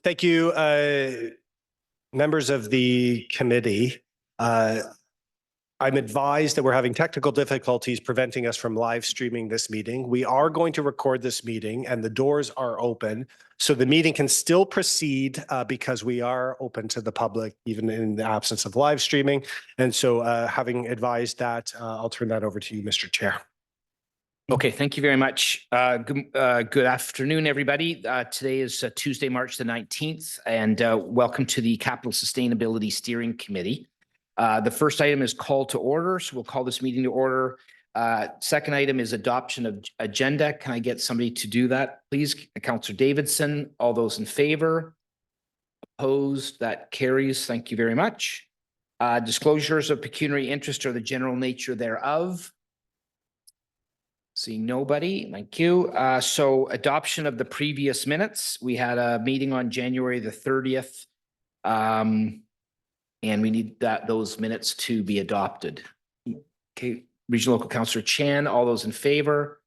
Thank you, members of the committee. I'm advised that we're having technical difficulties preventing us from live streaming this meeting. We are going to record this meeting and the doors are open, so the meeting can still proceed because we are open to the public, even in the absence of live streaming. And so having advised that, I'll turn that over to you, Mr. Chair. Okay, thank you very much. Good afternoon, everybody. Today is Tuesday, March the 19th, and welcome to the Capital Sustainability Steering Committee. The first item is call to order, so we'll call this meeting to order. Second item is adoption of agenda. Can I get somebody to do that, please? Councillor Davidson, all those in favor? Opposed? That carries. Thank you very much. Disclosures of pecuniary interest or the general nature thereof. Seeing nobody, thank you. So adoption of the previous minutes. We had a meeting on January the 30th. And we need those minutes to be adopted. Okay, Regional Local Councillor Chan, all those in favor?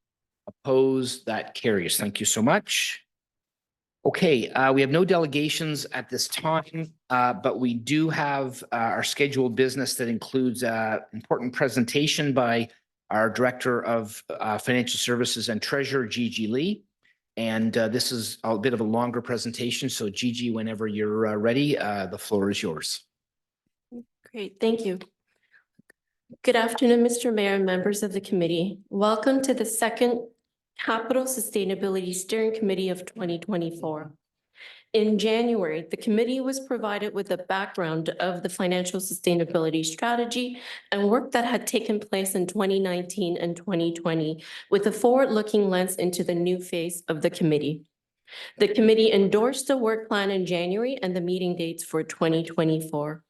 Opposed? That carries. Thank you so much. Okay, we have no delegations at this time, but we do have our scheduled business that includes an important presentation by our Director of Financial Services and Treasurer, Gigi Lee. And this is a bit of a longer presentation. So Gigi, whenever you're ready, the floor is yours. Great, thank you. Good afternoon, Mr. Mayor and members of the committee. Welcome to the second Capital Sustainability Steering Committee of 2024. In January, the committee was provided with a background of the financial sustainability strategy and work that had taken place in 2019 and 2020 with a forward-looking lens into the new phase of the committee. The committee endorsed the work plan in January and the meeting dates for 2024.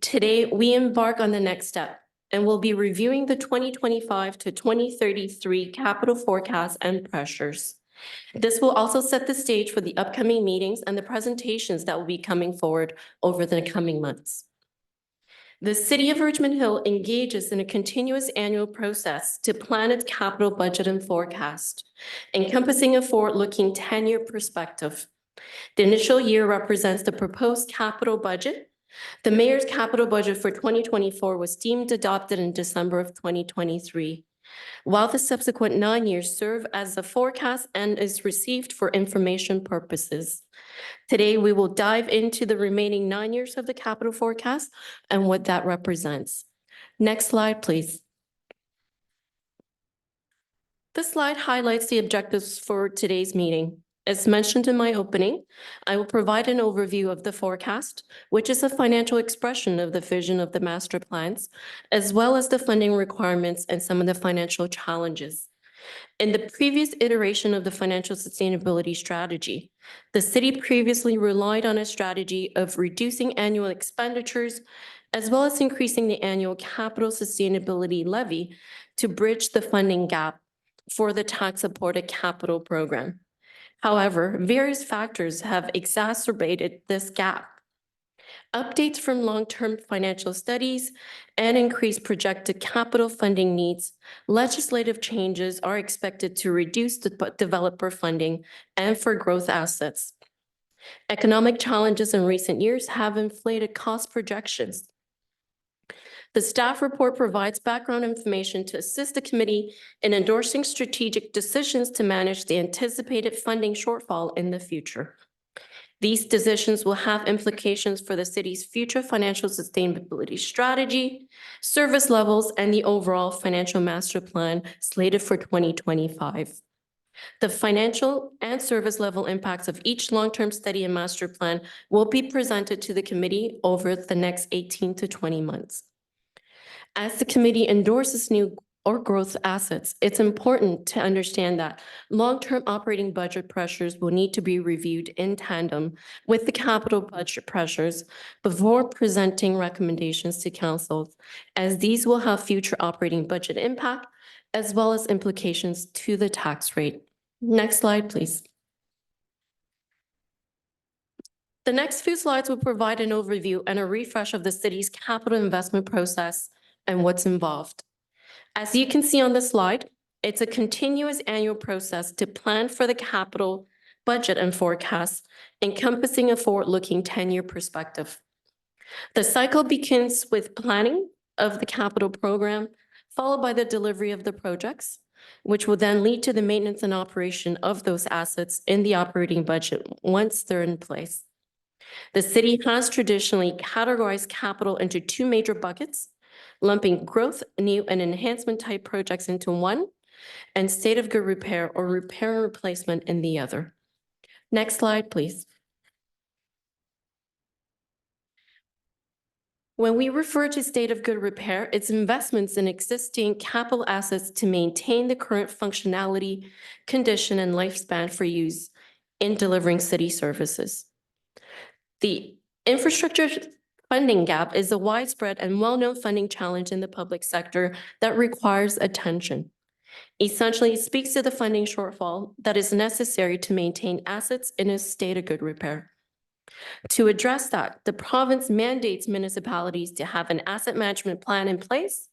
Today, we embark on the next step and we'll be reviewing the 2025 to 2033 capital forecast and pressures. This will also set the stage for the upcoming meetings and the presentations that will be coming forward over the coming months. The City of Richmond Hill engages in a continuous annual process to plan its capital budget and forecast, encompassing a forward-looking 10-year perspective. The initial year represents the proposed capital budget. The Mayor's capital budget for 2024 was deemed adopted in December of 2023. While the subsequent 9 years serve as a forecast and is received for information purposes. Today, we will dive into the remaining 9 years of the capital forecast and what that represents. Next slide, please. This slide highlights the objectives for today's meeting. As mentioned in my opening, I will provide an overview of the forecast, which is a financial expression of the vision of the master plans, as well as the funding requirements and some of the financial challenges. In the previous iteration of the financial sustainability strategy, the city previously relied on a strategy of reducing annual expenditures, as well as increasing the annual capital sustainability levy to bridge the funding gap for the tax-supported capital program. However, various factors have exacerbated this gap. Updates from long-term financial studies and increased projected capital funding needs, legislative changes are expected to reduce the developer funding and for growth assets. Economic challenges in recent years have inflated cost projections. The staff report provides background information to assist the committee in endorsing strategic decisions to manage the anticipated funding shortfall in the future. These decisions will have implications for the city's future financial sustainability strategy, service levels, and the overall financial master plan slated for 2025. The financial and service level impacts of each long-term study and master plan will be presented to the committee over the next 18 to 20 months. As the committee endorses new or growth assets, it's important to understand that long-term operating budget pressures will need to be reviewed in tandem with the capital budget pressures before presenting recommendations to council, as these will have future operating budget impact as well as implications to the tax rate. Next slide, please. The next few slides will provide an overview and a refresh of the city's capital investment process and what's involved. As you can see on the slide, it's a continuous annual process to plan for the capital budget and forecast, encompassing a forward-looking 10-year perspective. The cycle begins with planning of the capital program, followed by the delivery of the projects, which will then lead to the maintenance and operation of those assets in the operating budget once they're in place. The city has traditionally categorized capital into two major buckets, lumping growth, new and enhancement type projects into one, and state of good repair or repair and replacement in the other. Next slide, please. When we refer to state of good repair, it's investments in existing capital assets to maintain the current functionality, condition, and lifespan for use in delivering city services. The infrastructure funding gap is a widespread and well-known funding challenge in the public sector that requires attention. Essentially, it speaks to the funding shortfall that is necessary to maintain assets in a state of good repair. To address that, the province mandates municipalities to have an asset management plan in place.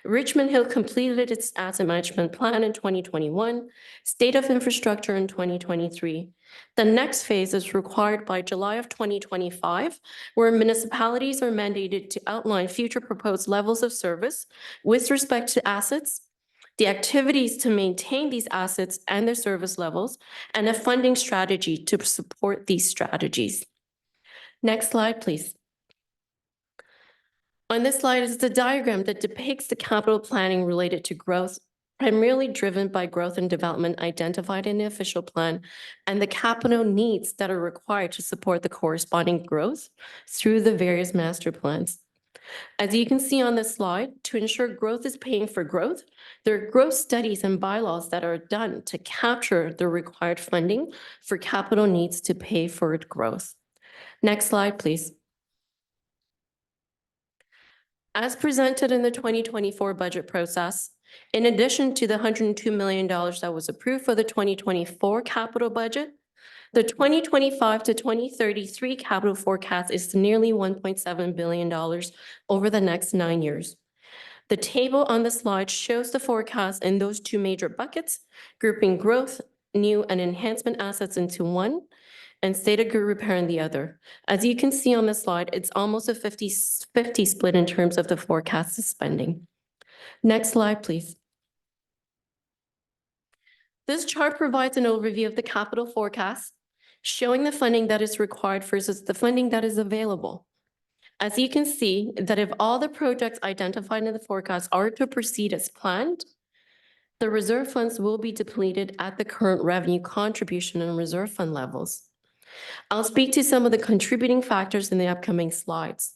Richmond Hill completed its asset management plan in 2021, State of Infrastructure in 2023. The next phase is required by July of 2025, where municipalities are mandated to outline future proposed levels of service with respect to assets, the activities to maintain these assets and their service levels, and a funding strategy to support these strategies. Next slide, please. On this slide is the diagram that depicts the capital planning related to growth, primarily driven by growth and development identified in the official plan, and the capital needs that are required to support the corresponding growth through the various master plans. As you can see on this slide, to ensure growth is paying for growth, there are growth studies and bylaws that are done to capture the required funding for capital needs to pay for growth. Next slide, please. As presented in the 2024 budget process, in addition to the $102 million that was approved for the 2024 capital budget, the 2025 to 2033 capital forecast is nearly $1.7 billion over the next 9 years. The table on the slide shows the forecast in those two major buckets, grouping growth, new and enhancement assets into one, and state of good repair in the other. As you can see on the slide, it's almost a 50-50 split in terms of the forecasted spending. Next slide, please. This chart provides an overview of the capital forecast, showing the funding that is required versus the funding that is available. As you can see, that if all the projects identified in the forecast are to proceed as planned, the reserve funds will be depleted at the current revenue contribution and reserve fund levels. I'll speak to some of the contributing factors in the upcoming slides.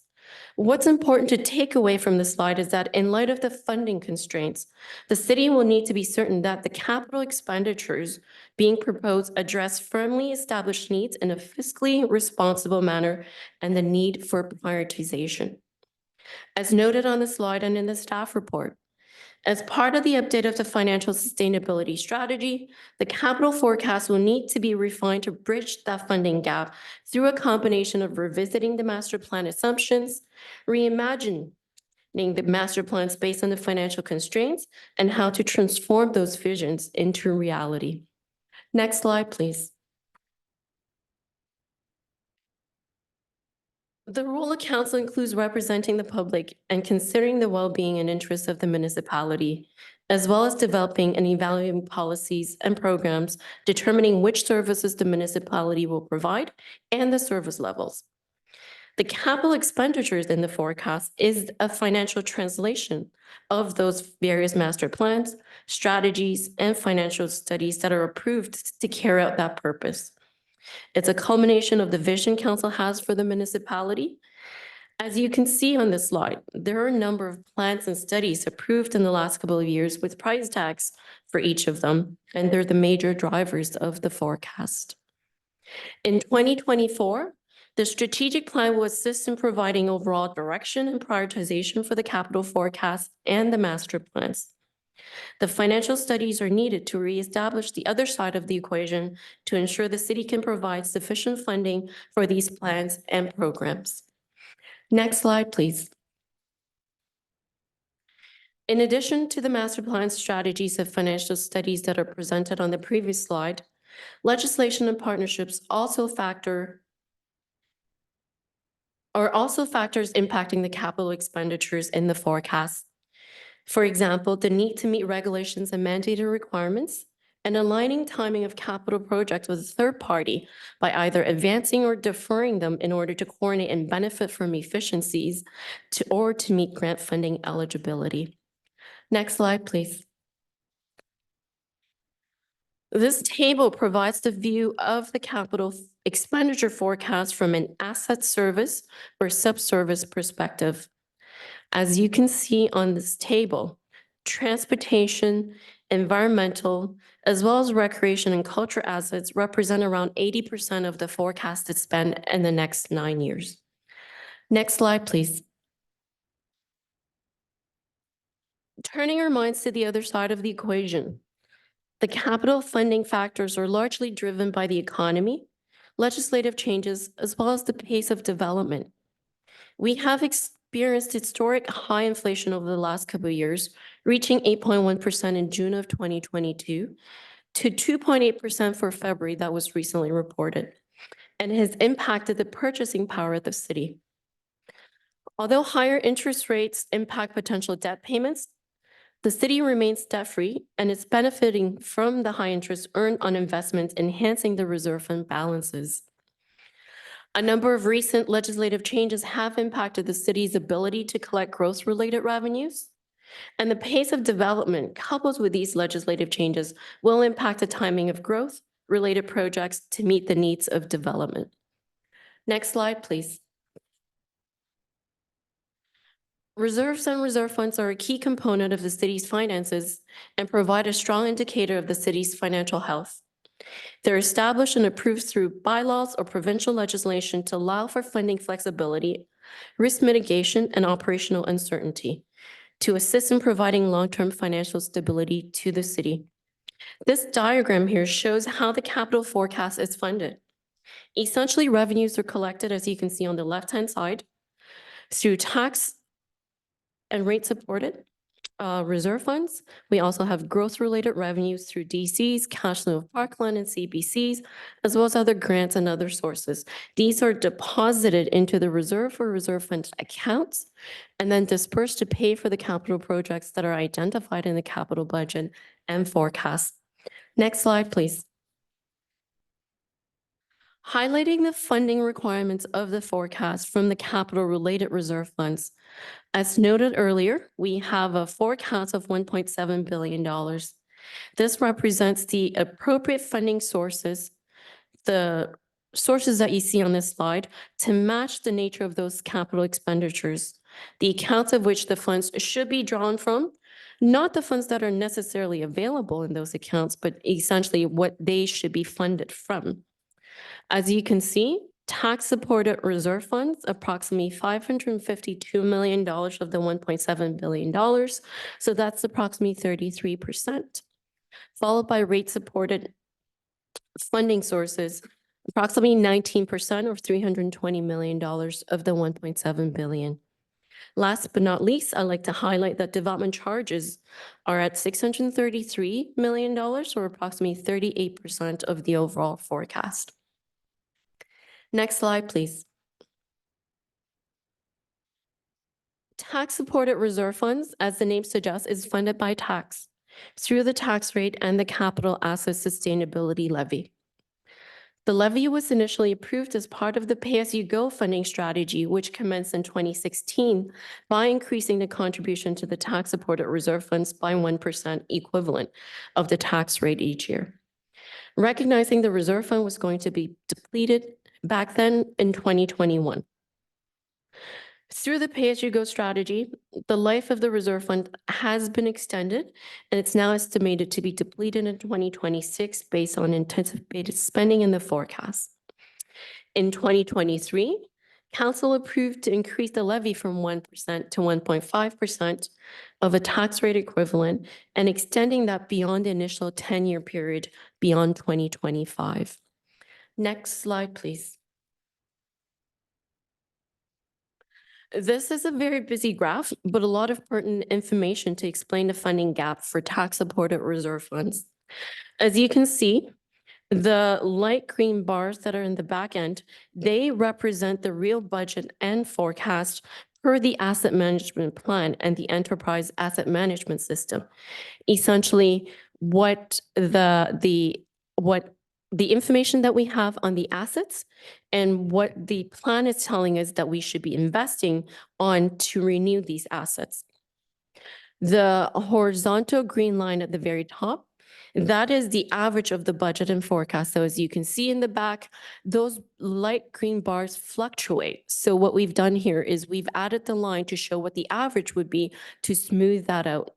What's important to take away from this slide is that in light of the funding constraints, the city will need to be certain that the capital expenditures being proposed address firmly established needs in a fiscally responsible manner and the need for prioritization. As noted on the slide and in the staff report, as part of the update of the financial sustainability strategy, the capital forecast will need to be refined to bridge that funding gap through a combination of revisiting the master plan assumptions, reimagining the master plans based on the financial constraints, and how to transform those visions into reality. Next slide, please. The role of council includes representing the public and considering the well-being and interests of the municipality, as well as developing and evaluating policies and programs, determining which services the municipality will provide and the service levels. The capital expenditures in the forecast is a financial translation of those various master plans, strategies, and financial studies that are approved to carry out that purpose. It's a culmination of the vision council has for the municipality. As you can see on this slide, there are a number of plans and studies approved in the last couple of years with price tags for each of them, and they're the major drivers of the forecast. In 2024, the strategic plan will assist in providing overall direction and prioritization for the capital forecast and the master plans. The financial studies are needed to reestablish the other side of the equation to ensure the city can provide sufficient funding for these plans and programs. Next slide, please. In addition to the master plan strategies and financial studies that are presented on the previous slide, Legislation and partnerships are also factors impacting the capital expenditures in the forecast. For example, the need to meet regulations and mandated requirements, and aligning timing of capital projects with a third party by either advancing or deferring them in order to coordinate and benefit from efficiencies or to meet grant funding eligibility. Next slide, please. This table provides the view of the capital expenditure forecast from an asset service or subservice perspective. As you can see on this table, transportation, environmental, as well as recreation and culture assets represent around 80% of the forecasted spend in the next 9 years. Next slide, please. Turning our minds to the other side of the equation, the capital funding factors are largely driven by the economy, legislative changes, as well as the pace of development. We have experienced historic high inflation over the last couple of years, reaching 8.1% in June of 2022 to 2.8% for February that was recently reported, and has impacted the purchasing power of the city. Although higher interest rates impact potential debt payments, the city remains debt-free and is benefiting from the high interest earned on investments, enhancing the reserve fund balances. A number of recent legislative changes have impacted the city's ability to collect growth-related revenues, and the pace of development coupled with these legislative changes will impact the timing of growth-related projects to meet the needs of development. Next slide, please. Reserves and reserve funds are a key component of the city's finances and provide a strong indicator of the city's financial health. They're established and approved through bylaws or provincial legislation to allow for funding flexibility, risk mitigation, and operational uncertainty to assist in providing long-term financial stability to the city. This diagram here shows how the capital forecast is funded. Essentially, revenues are collected, as you can see on the left-hand side, through tax and rate-supported reserve funds. We also have growth-related revenues through DCs, cash flow of parkland and CBCs, as well as other grants and other sources. These are deposited into the reserve or reserve fund accounts and then dispersed to pay for the capital projects that are identified in the capital budget and forecast. Next slide, please. Highlighting the funding requirements of the forecast from the capital-related reserve funds. As noted earlier, we have a forecast of $1.7 billion. This represents the appropriate funding sources, the sources that you see on this slide, to match the nature of those capital expenditures, the accounts of which the funds should be drawn from, not the funds that are necessarily available in those accounts, but essentially what they should be funded from. As you can see, tax-supported reserve funds, approximately $552 million of the $1.7 billion. So that's approximately 33%, followed by rate-supported funding sources, approximately 19% or $320 million of the $1.7 billion. Last but not least, I'd like to highlight that development charges are at $633 million, or approximately 38% of the overall forecast. Next slide, please. Tax-supported reserve funds, as the name suggests, is funded by tax through the tax rate and the capital asset sustainability levy. The levy was initially approved as part of the pay-as-you-go funding strategy, which commenced in 2016 by increasing the contribution to the tax-supported reserve funds by 1% equivalent of the tax rate each year. Recognizing the reserve fund was going to be depleted back then in 2021. Through the pay-as-you-go strategy, the life of the reserve fund has been extended, and it's now estimated to be depleted in 2026 based on anticipated spending in the forecast. In 2023, Council approved to increase the levy from 1% to 1.5% of a tax rate equivalent and extending that beyond the initial 10-year period beyond 2025. Next slide, please. This is a very busy graph, but a lot of pertinent information to explain the funding gap for tax-supported reserve funds. As you can see, The light green bars that are in the back end, they represent the real budget and forecast per the asset management plan and the enterprise asset management system. Essentially, what the information that we have on the assets and what the plan is telling us that we should be investing on to renew these assets. The horizontal green line at the very top, that is the average of the budget and forecast. So as you can see in the back, those light green bars fluctuate. So what we've done here is we've added the line to show what the average would be to smooth that out.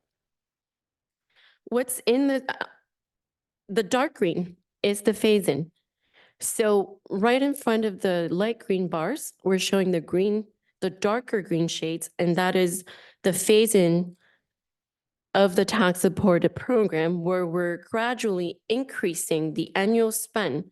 What's in the dark green is the phase-in. So right in front of the light green bars, we're showing the darker green shades, and that is the phase-in of the tax supported program, where we're gradually increasing the annual spend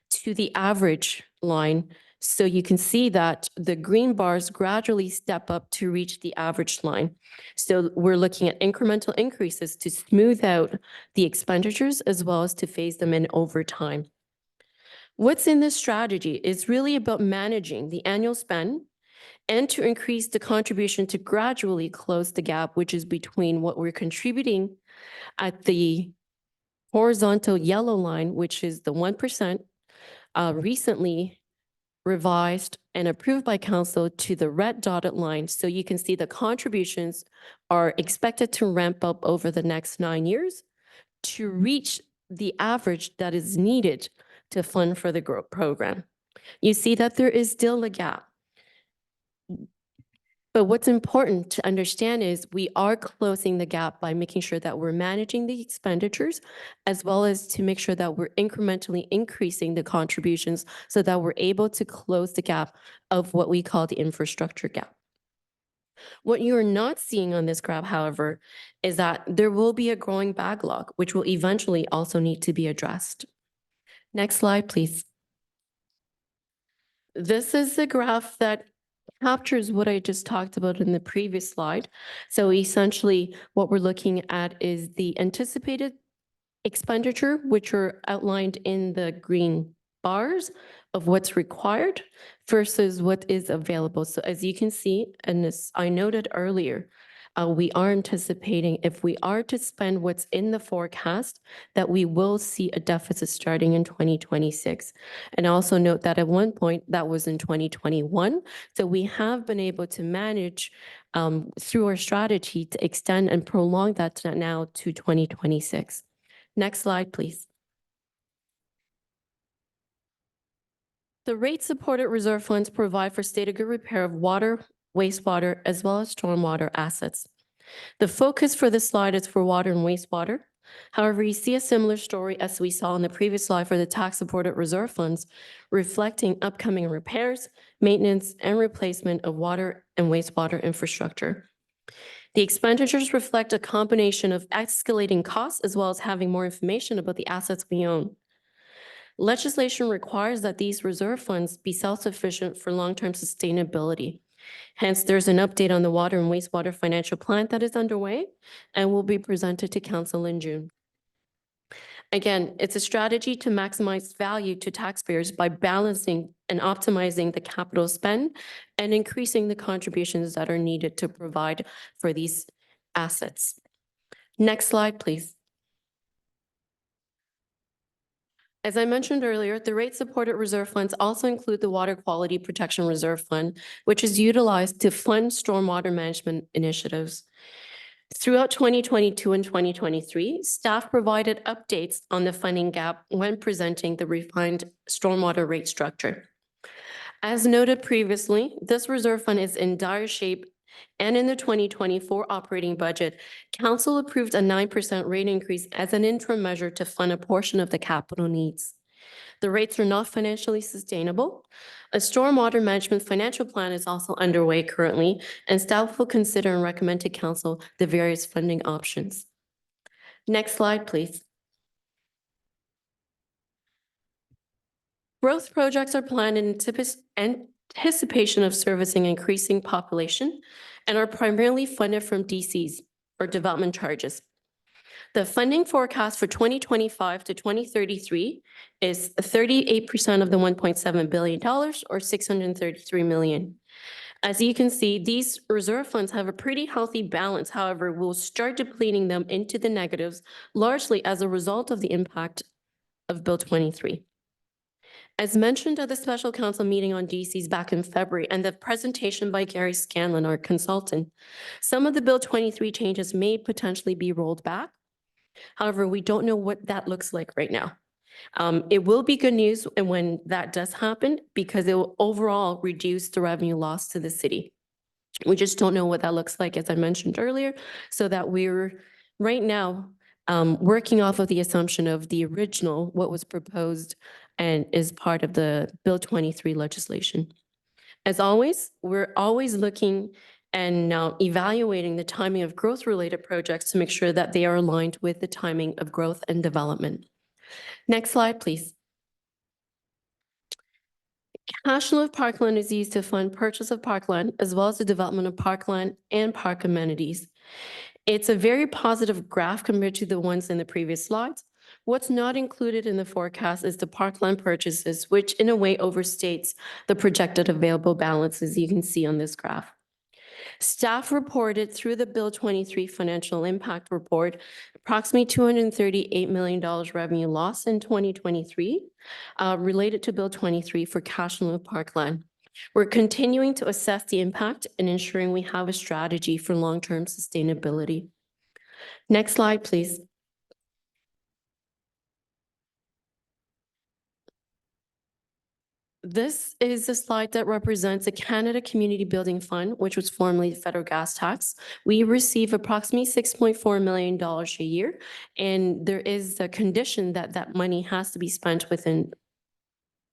to the average line. So you can see that the green bars gradually step up to reach the average line. So we're looking at incremental increases to smooth out the expenditures as well as to phase them in over time. What's in this strategy is really about managing the annual spend and to increase the contribution to gradually close the gap, which is between what we're contributing at the horizontal yellow line, which is the 1%, recently revised and approved by council, to the red dotted line. So you can see the contributions are expected to ramp up over the next 9 years to reach the average that is needed to fund for the growth program. You see that there is still a gap. But what's important to understand is we are closing the gap by making sure that we're managing the expenditures, as well as to make sure that we're incrementally increasing the contributions so that we're able to close the gap of what we call the infrastructure gap. What you're not seeing on this graph, however, is that there will be a growing backlog, which will eventually also need to be addressed. Next slide, please. This is the graph that captures what I just talked about in the previous slide. So essentially, what we're looking at is the anticipated expenditure, which are outlined in the green bars of what's required versus what is available. So as you can see, and as I noted earlier, we are anticipating, if we are to spend what's in the forecast, that we will see a deficit starting in 2026. And also note that at one point that was in 2021. So we have been able to manage through our strategy to extend and prolong that to now to 2026. Next slide, please. The rate-supported reserve funds provide for state of good repair of water, wastewater, as well as stormwater assets. The focus for this slide is for water and wastewater. However, you see a similar story as we saw in the previous slide for the tax-supported reserve funds, reflecting upcoming repairs, maintenance, and replacement of water and wastewater infrastructure. The expenditures reflect a combination of escalating costs as well as having more information about the assets we own. Legislation requires that these reserve funds be self-sufficient for long-term sustainability. Hence, there's an update on the water and wastewater financial plan that is underway and will be presented to council in June. Again, it's a strategy to maximize value to taxpayers by balancing and optimizing the capital spend and increasing the contributions that are needed to provide for these assets. Next slide, please. As I mentioned earlier, the rate-supported reserve funds also include the Water Quality Protection Reserve Fund, which is utilized to fund stormwater management initiatives. Throughout 2022 and 2023, staff provided updates on the funding gap when presenting the refined stormwater rate structure. As noted previously, this reserve fund is in dire shape, and in the 2024 operating budget, council approved a 9% rate increase as an interim measure to fund a portion of the capital needs. The rates are not financially sustainable. A stormwater management financial plan is also underway currently, and staff will consider and recommend to council the various funding options. Next slide, please. Growth projects are planned in anticipation of servicing increasing population and are primarily funded from DCs, or development charges. The funding forecast for 2025 to 2033 is 38% of the $1.7 billion or $633 million. As you can see, these reserve funds have a pretty healthy balance. However, we'll start depleting them into the negatives, largely as a result of the impact of Bill 23. As mentioned at the special council meeting on DCs back in February and the presentation by Gary Scanlon, our consultant, some of the Bill 23 changes may potentially be rolled back. However, we don't know what that looks like right now. It will be good news and when that does happen because it will overall reduce the revenue loss to the city. We just don't know what that looks like, as I mentioned earlier, so that we're right now working off of the assumption of the original, what was proposed and is part of the Bill 23 legislation. As always, we're always looking and now evaluating the timing of growth-related projects to make sure that they are aligned with the timing of growth and development. Next slide, please. Cash flow of parkland is used to fund purchase of parkland as well as the development of parkland and park amenities. It's a very positive graph compared to the ones in the previous slides. What's not included in the forecast is the parkland purchases, which in a way overstates the projected available balance, as you can see on this graph. Staff reported through the Bill 23 financial impact report, approximately $238 million revenue loss in 2023 related to Bill 23 for cash flow of parkland. We're continuing to assess the impact and ensuring we have a strategy for long-term sustainability. Next slide, please. This is a slide that represents the Canada Community Building Fund, which was formerly the federal gas tax. We receive approximately $6.4 million a year, and there is a condition that that money has to be spent within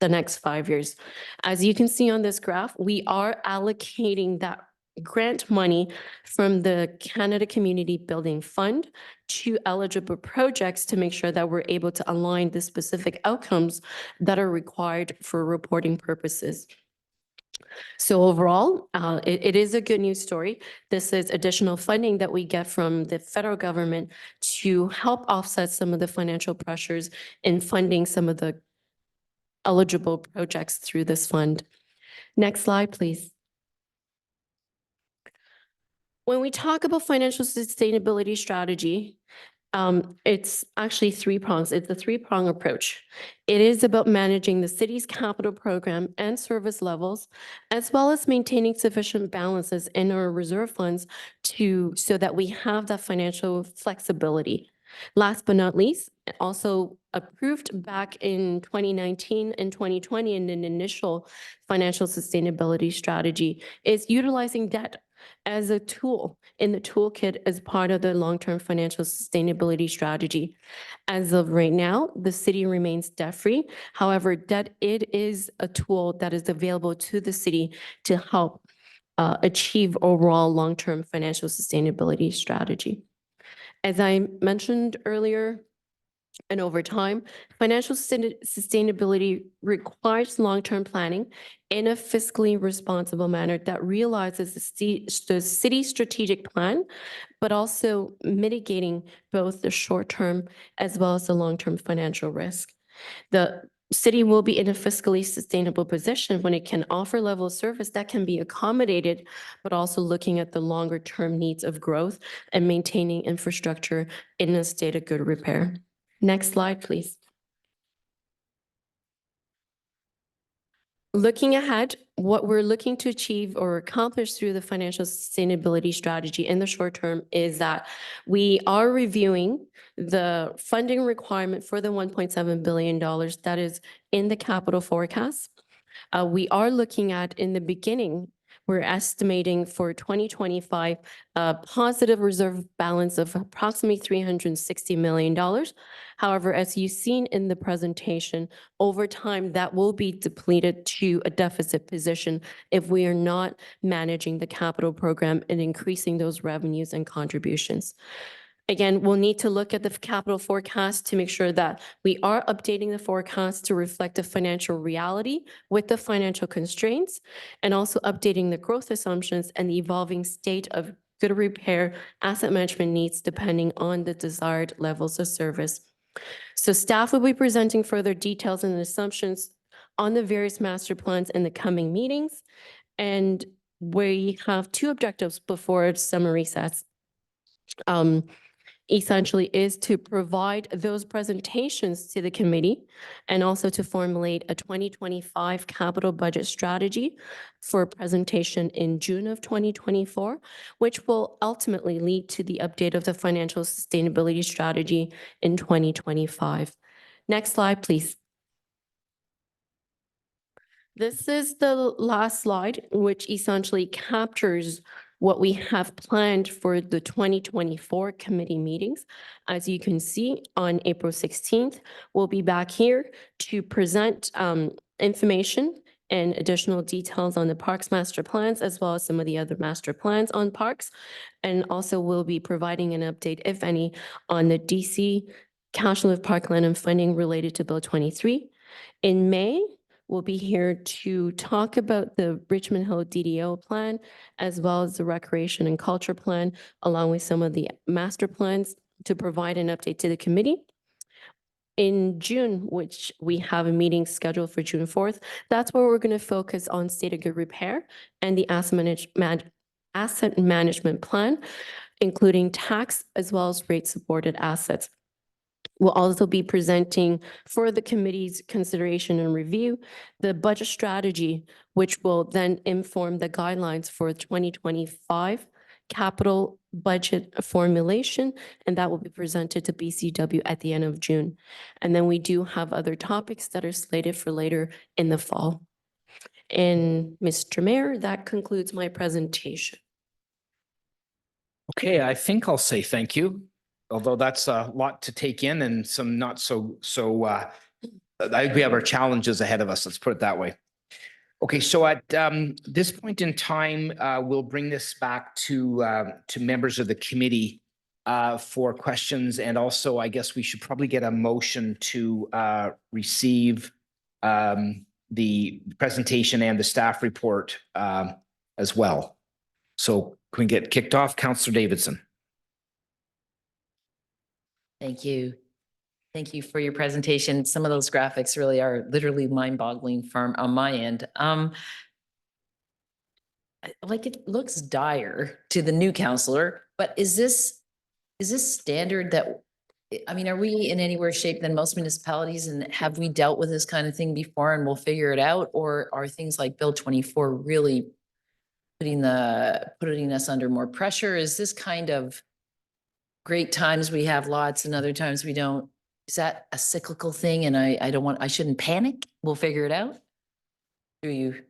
the next 5 years. As you can see on this graph, we are allocating that grant money from the Canada Community Building Fund to eligible projects to make sure that we're able to align the specific outcomes that are required for reporting purposes. So overall, it is a good news story. This is additional funding that we get from the federal government to help offset some of the financial pressures in funding some of the eligible projects through this fund. Next slide, please. When we talk about financial sustainability strategy, it's actually three prongs. It's a three-prong approach. It is about managing the city's capital program and service levels, as well as maintaining sufficient balances in our reserve funds so that we have that financial flexibility. Last but not least, also approved back in 2019 and 2020 in an initial financial sustainability strategy is utilizing debt as a tool in the toolkit as part of the long-term financial sustainability strategy. As of right now, the city remains debt-free. However, debt, it is a tool that is available to the city to help achieve overall long-term financial sustainability strategy. As I mentioned earlier, and over time, financial sustainability requires long-term planning in a fiscally responsible manner that realizes the city's strategic plan, but also mitigating both the short-term as well as the long-term financial risk. The city will be in a fiscally sustainable position when it can offer level of service that can be accommodated, but also looking at the longer-term needs of growth and maintaining infrastructure in a state of good repair. Next slide, please. Looking ahead, what we're looking to achieve or accomplish through the financial sustainability strategy in the short term is that we are reviewing the funding requirement for the $1.7 billion that is in the capital forecast. We are looking at, in the beginning, we're estimating for 2025 a positive reserve balance of approximately $360 million. However, as you've seen in the presentation, over time that will be depleted to a deficit position if we are not managing the capital program and increasing those revenues and contributions. Again, we'll need to look at the capital forecast to make sure that we are updating the forecast to reflect the financial reality with the financial constraints, and also updating the growth assumptions and the evolving state of good repair, asset management needs depending on the desired levels of service. So staff will be presenting further details and assumptions on the various master plans in the coming meetings. And we have two objectives before summer recess. Essentially is to provide those presentations to the committee and also to formulate a 2025 capital budget strategy for presentation in June of 2024, which will ultimately lead to the update of the financial sustainability strategy in 2025. Next slide, please. This is the last slide, which essentially captures what we have planned for the 2024 committee meetings. As you can see, on April 16th, we'll be back here to present information and additional details on the parks master plans, as well as some of the other master plans on parks. And also we'll be providing an update, if any, on the DC cash live parkland and funding related to Bill 23. In May, we'll be here to talk about the Richmond Hill DDO plan, as well as the recreation and culture plan, along with some of the master plans to provide an update to the committee. In June, which we have a meeting scheduled for June 4th, that's where we're going to focus on state of good repair and the asset management plan, including tax as well as rate supported assets. We'll also be presenting for the committee's consideration and review the budget strategy, which will then inform the guidelines for 2025 capital budget formulation, and that will be presented to BCW at the end of June. And then we do have other topics that are slated for later in the fall. And Mr. Mayor, that concludes my presentation. Okay, I think I'll say thank you, although that's a lot to take in and some not so, we have our challenges ahead of us, let's put it that way. Okay, so at this point in time, we'll bring this back to members of the committee for questions. And also, I guess we should probably get a motion to receive the presentation and the staff report as well. So can we get kicked off? Councillor Davidson. Thank you. Thank you for your presentation. Some of those graphics really are literally mind-boggling from on my end. Like it looks dire to the new counselor, but is this standard that, I mean, are we in any worse shape than most municipalities, and have we dealt with this kind of thing before and we'll figure it out? Or are things like Bill 24 really putting us under more pressure? Is this kind of great times we have lots and other times we don't? Is that a cyclical thing? And I shouldn't panic. We'll figure it out. Through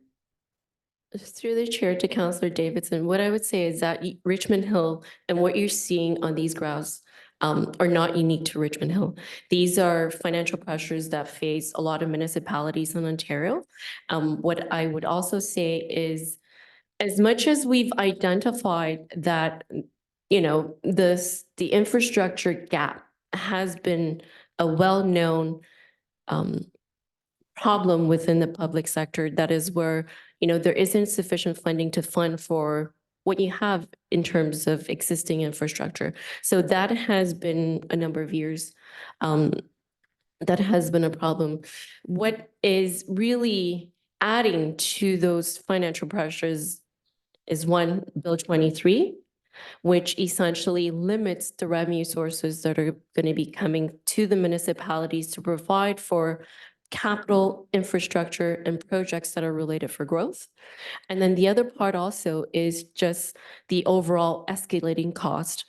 the chair to Councillor Davidson, what I would say is that Richmond Hill and what you're seeing on these graphs are not unique to Richmond Hill. These are financial pressures that face a lot of municipalities in Ontario. What I would also say is, as much as we've identified that, you know, the infrastructure gap has been a well-known problem within the public sector, that is where, you know, there isn't sufficient funding to fund for what you have in terms of existing infrastructure. So that has been a number of years. That has been a problem. What is really adding to those financial pressures is one, Bill 23, which essentially limits the revenue sources that are going to be coming to the municipalities to provide for capital infrastructure and projects that are related for growth. And then the other part also is just the overall escalating cost.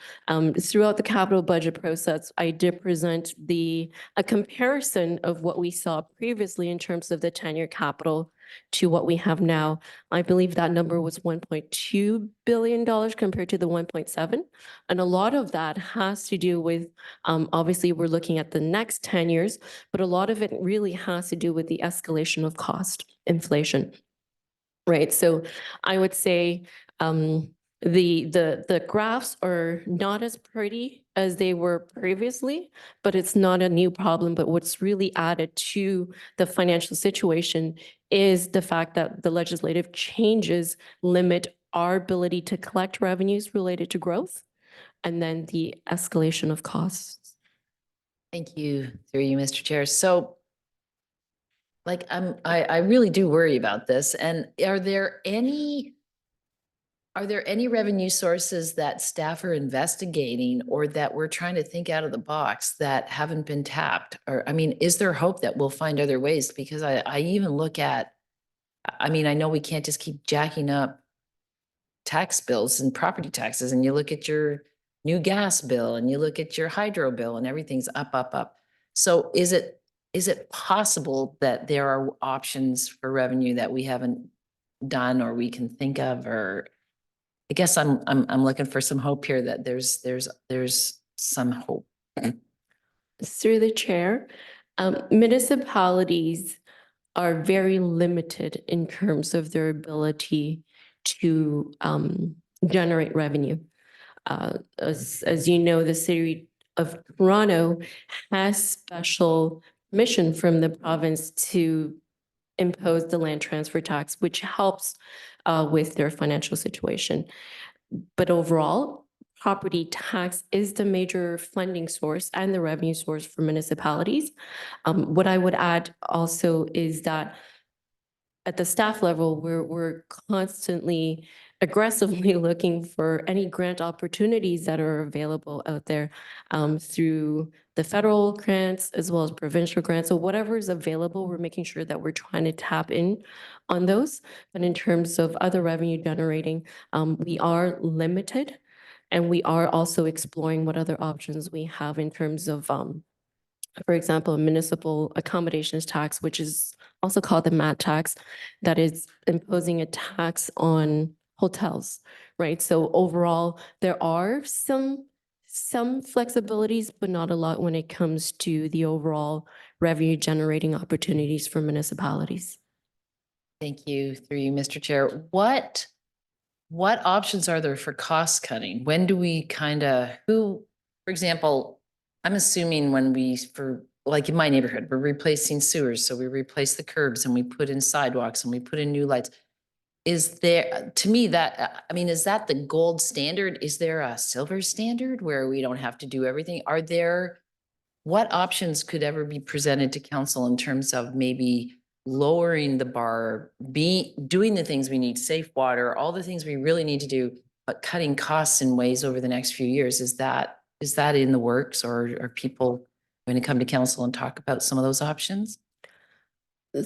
Throughout the capital budget process, I did present a comparison of what we saw previously in terms of the 10-year capital to what we have now. I believe that number was $1.2 billion compared to the 1.7. And a lot of that has to do with, obviously we're looking at the next 10 years, but a lot of it really has to do with the escalation of cost, inflation, right? So I would say the graphs are not as pretty as they were previously, but it's not a new problem. But what's really added to the financial situation is the fact that the legislative changes limit our ability to collect revenues related to growth, and then the escalation of costs. Thank you, through you, Mr. Chair. So like, I really do worry about this. And are there any revenue sources that staff are investigating or that we're trying to think out of the box that haven't been tapped? Or, I mean, is there hope that we'll find other ways? Because I even look at, I mean, I know we can't just keep jacking up tax bills and property taxes, and you look at your new gas bill and you look at your hydro bill and everything's up, up, up. So is it possible that there are options for revenue that we haven't done or we can think of? Or I guess I'm looking for some hope here that there's some hope. Through the chair, municipalities are very limited in terms of their ability to generate revenue. As you know, the city of Toronto has special permission from the province to impose the land transfer tax, which helps with their financial situation. But overall, property tax is the major funding source and the revenue source for municipalities. What I would add also is that at the staff level, we're constantly aggressively looking for any grant opportunities that are available out there through the federal grants as well as provincial grants. So whatever is available, we're making sure that we're trying to tap in on those. But in terms of other revenue generating, we are limited, and we are also exploring what other options we have in terms of for example, a municipal accommodations tax, which is also called the MAT tax, that is imposing a tax on hotels, right? So overall, there are some flexibilities, but not a lot when it comes to the overall revenue generating opportunities for municipalities. Thank you, through you, Mr. Chair. What options are there for cost cutting? When do we for example, I'm assuming when like in my neighborhood, we're replacing sewers. So we replace the curbs and we put in sidewalks and we put in new lights. Is there, to me, that, I mean, is that the gold standard? Is there a silver standard where we don't have to do everything? What options could ever be presented to council in terms of maybe lowering the bar, doing the things we need, safe water, all the things we really need to do, but cutting costs in ways over the next few years? Is that in the works, or are people going to come to council and talk about some of those options?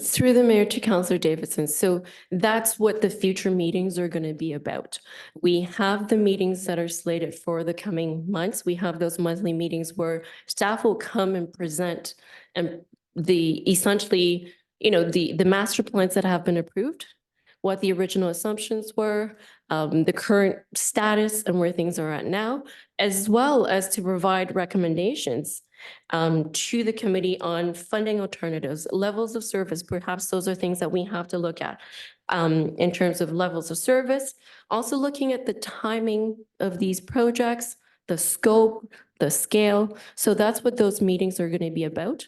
Through the mayor to Councillor Davidson. So that's what the future meetings are going to be about. We have the meetings that are slated for the coming months. We have those monthly meetings where staff will come and present and essentially, the master plans that have been approved, what the original assumptions were, the current status and where things are at now, as well as to provide recommendations to the committee on funding alternatives, levels of service. Perhaps those are things that we have to look at in terms of levels of service. Also looking at the timing of these projects, the scope, the scale. So that's what those meetings are going to be about.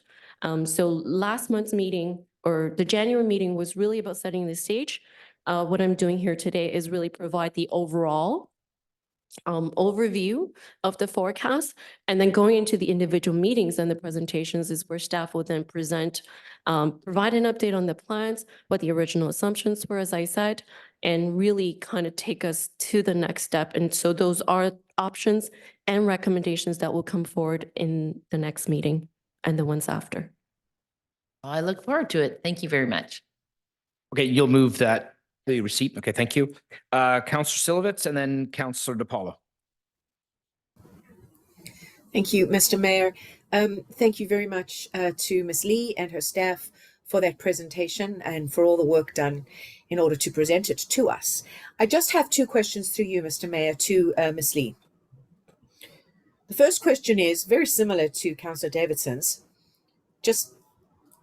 So last month's meeting, or the January meeting, was really about setting the stage. What I'm doing here today is really provide the overall overview of the forecast, and then going into the individual meetings and the presentations is where staff will then present, provide an update on the plans, what the original assumptions were, as I said, and really kind of take us to the next step. And so those are options and recommendations that will come forward in the next meeting and the ones after. I look forward to it. Thank you very much. Okay, you'll move the receipt. Okay, thank you. Councillor Silovitz and then Councillor DePaulo. Thank you, Mr. Mayor. Thank you very much to Ms. Lee and her staff for that presentation and for all the work done in order to present it to us. I just have two questions through you, Mr. Mayor, to Ms. Lee. The first question is very similar to Councillor Davidson's, just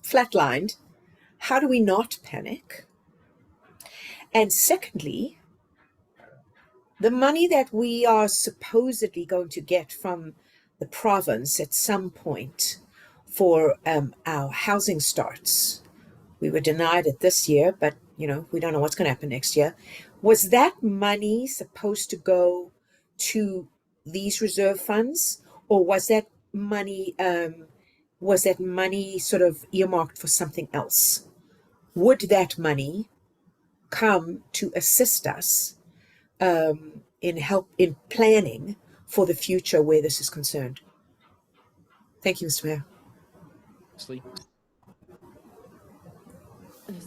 flatlined. How do we not panic? And secondly, the money that we are supposedly going to get from the province at some point for our housing starts. We were denied it this year, but we don't know what's going to happen next year. Was that money supposed to go to these reserve funds, or was that money sort of earmarked for something else? Would that money come to assist us in planning for the future where this is concerned? Thank you, Mr. Mayor. Leslie?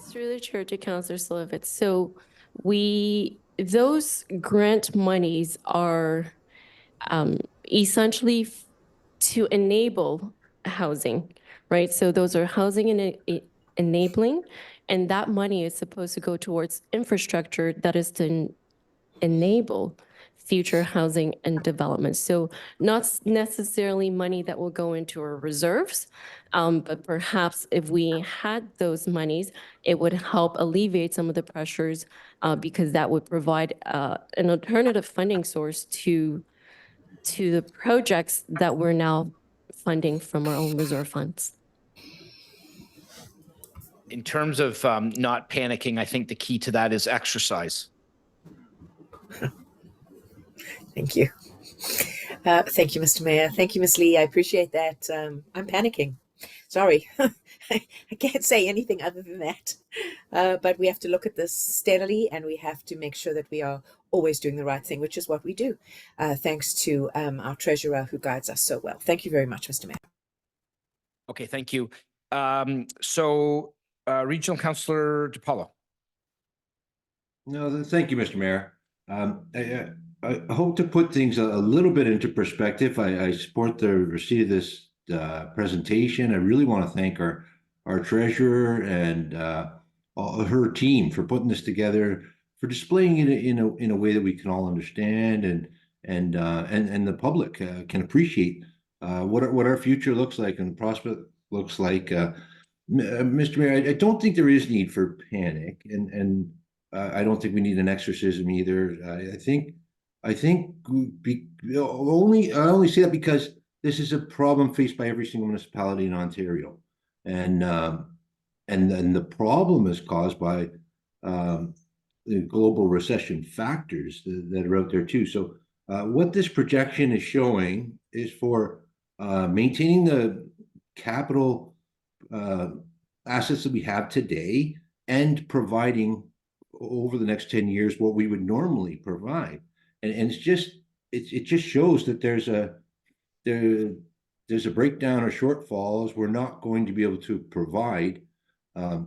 Through the chair to Councillor Slavitz. So those grant monies are essentially to enable housing, right? So those are housing and enabling, and that money is supposed to go towards infrastructure that is to enable future housing and development. So not necessarily money that will go into our reserves, but perhaps if we had those monies, it would help alleviate some of the pressures because that would provide an alternative funding source to the projects that we're now funding from our own reserve funds. In terms of not panicking, I think the key to that is exercise. Thank you. Thank you, Mr. Mayor. Thank you, Ms. Lee. I appreciate that. I'm panicking. Sorry. I can't say anything other than that. But we have to look at this steadily, and we have to make sure that we are always doing the right thing, which is what we do, thanks to our treasurer who guides us so well. Thank you very much, Mr. Mayor. Okay, thank you. Regional Councillor DiPaolo. No, thank you, Mr. Mayor. I hope to put things a little bit into perspective. I support the receipt of this presentation. I really want to thank our treasurer and her team for putting this together, for displaying it in a way that we can all understand and the public can appreciate what our future looks like and the prospect looks like. Mr. Mayor, I don't think there is need for panic, and I don't think we need an exorcism either. I only say that because this is a problem faced by every single municipality in Ontario, and then the problem is caused by the global recession factors that are out there too. So what this projection is showing is for maintaining the capital assets that we have today and providing over the next 10 years what we would normally provide. And it just shows that there's a breakdown or shortfalls. We're not going to be able to provide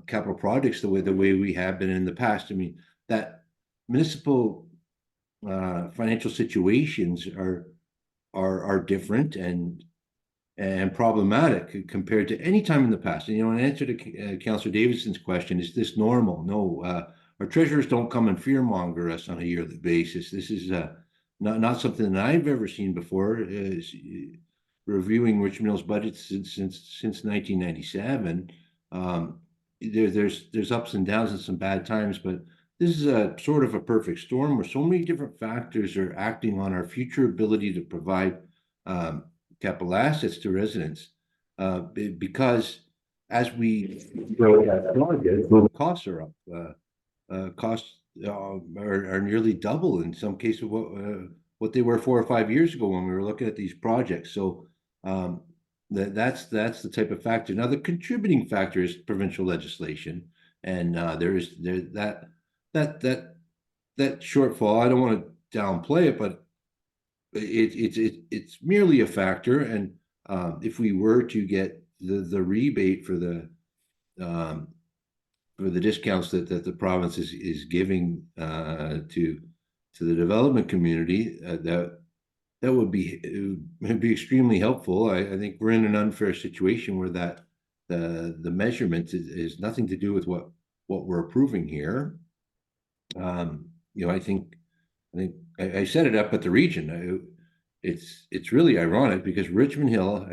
capital projects the way we have been in the past. I mean, that municipal financial situations are different and problematic compared to any time in the past. And, in answer to Councillor Davidson's question, is this normal? No, our treasurers don't come and fearmonger us on a yearly basis. This is not something that I've ever seen before. Reviewing Richmond Hill's budget since 1997, there's ups and downs and some bad times, but this is a sort of a perfect storm where so many different factors are acting on our future ability to provide capital assets to residents, because as we grow the costs are up. Costs are nearly double in some cases what they were 4 or 5 years ago when we were looking at these projects. So that's the type of factor. Now the contributing factor is provincial legislation, and there's that shortfall. I don't want to downplay it, but it's merely a factor. And if we were to get the rebate for the discounts that the province is giving to the development community, that would be extremely helpful. I think we're in an unfair situation where that the measurement is nothing to do with what we're approving here. I think I set it up at the region. It's really ironic because Richmond Hill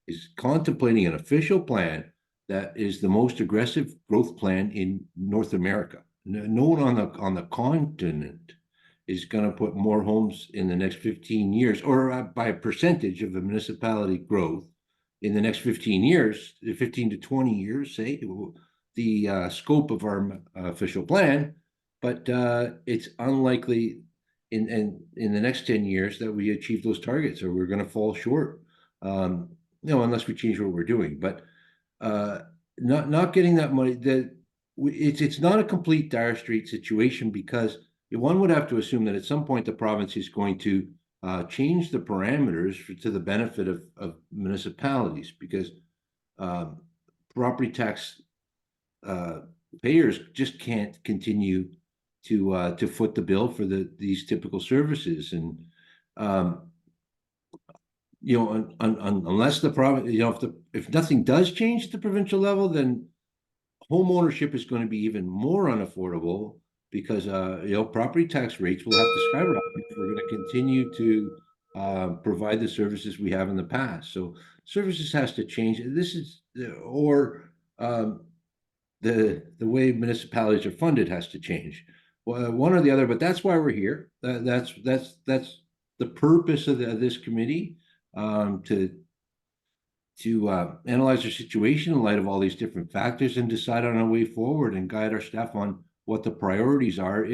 is contemplating an official plan that is the most aggressive growth plan in North America. No one on the continent is going to put more homes in the next 15 years, or by a percentage of the municipality growth in the next 15 years, 15 to 20 years, say, the scope of our official plan but it's unlikely in the next 10 years that we achieve those targets, or we're going to fall short. Unless we change what we're doing, but not getting that money. It's not a complete dire straits situation, because one would have to assume that at some point the province is going to change the parameters to the benefit of municipalities, because property tax payers just can't continue to foot the bill for these typical services. And unless the province, if nothing does change at the provincial level, then home ownership is going to be even more unaffordable, because property tax rates will have to skyrocket if we're going to continue to provide the services we have in the past. So services has to change. This is or the way municipalities are funded has to change. One or the other, but that's why we're here. That's the purpose of this committee, to analyze our situation in light of all these different factors and decide on a way forward, and guide our staff on what the priorities are.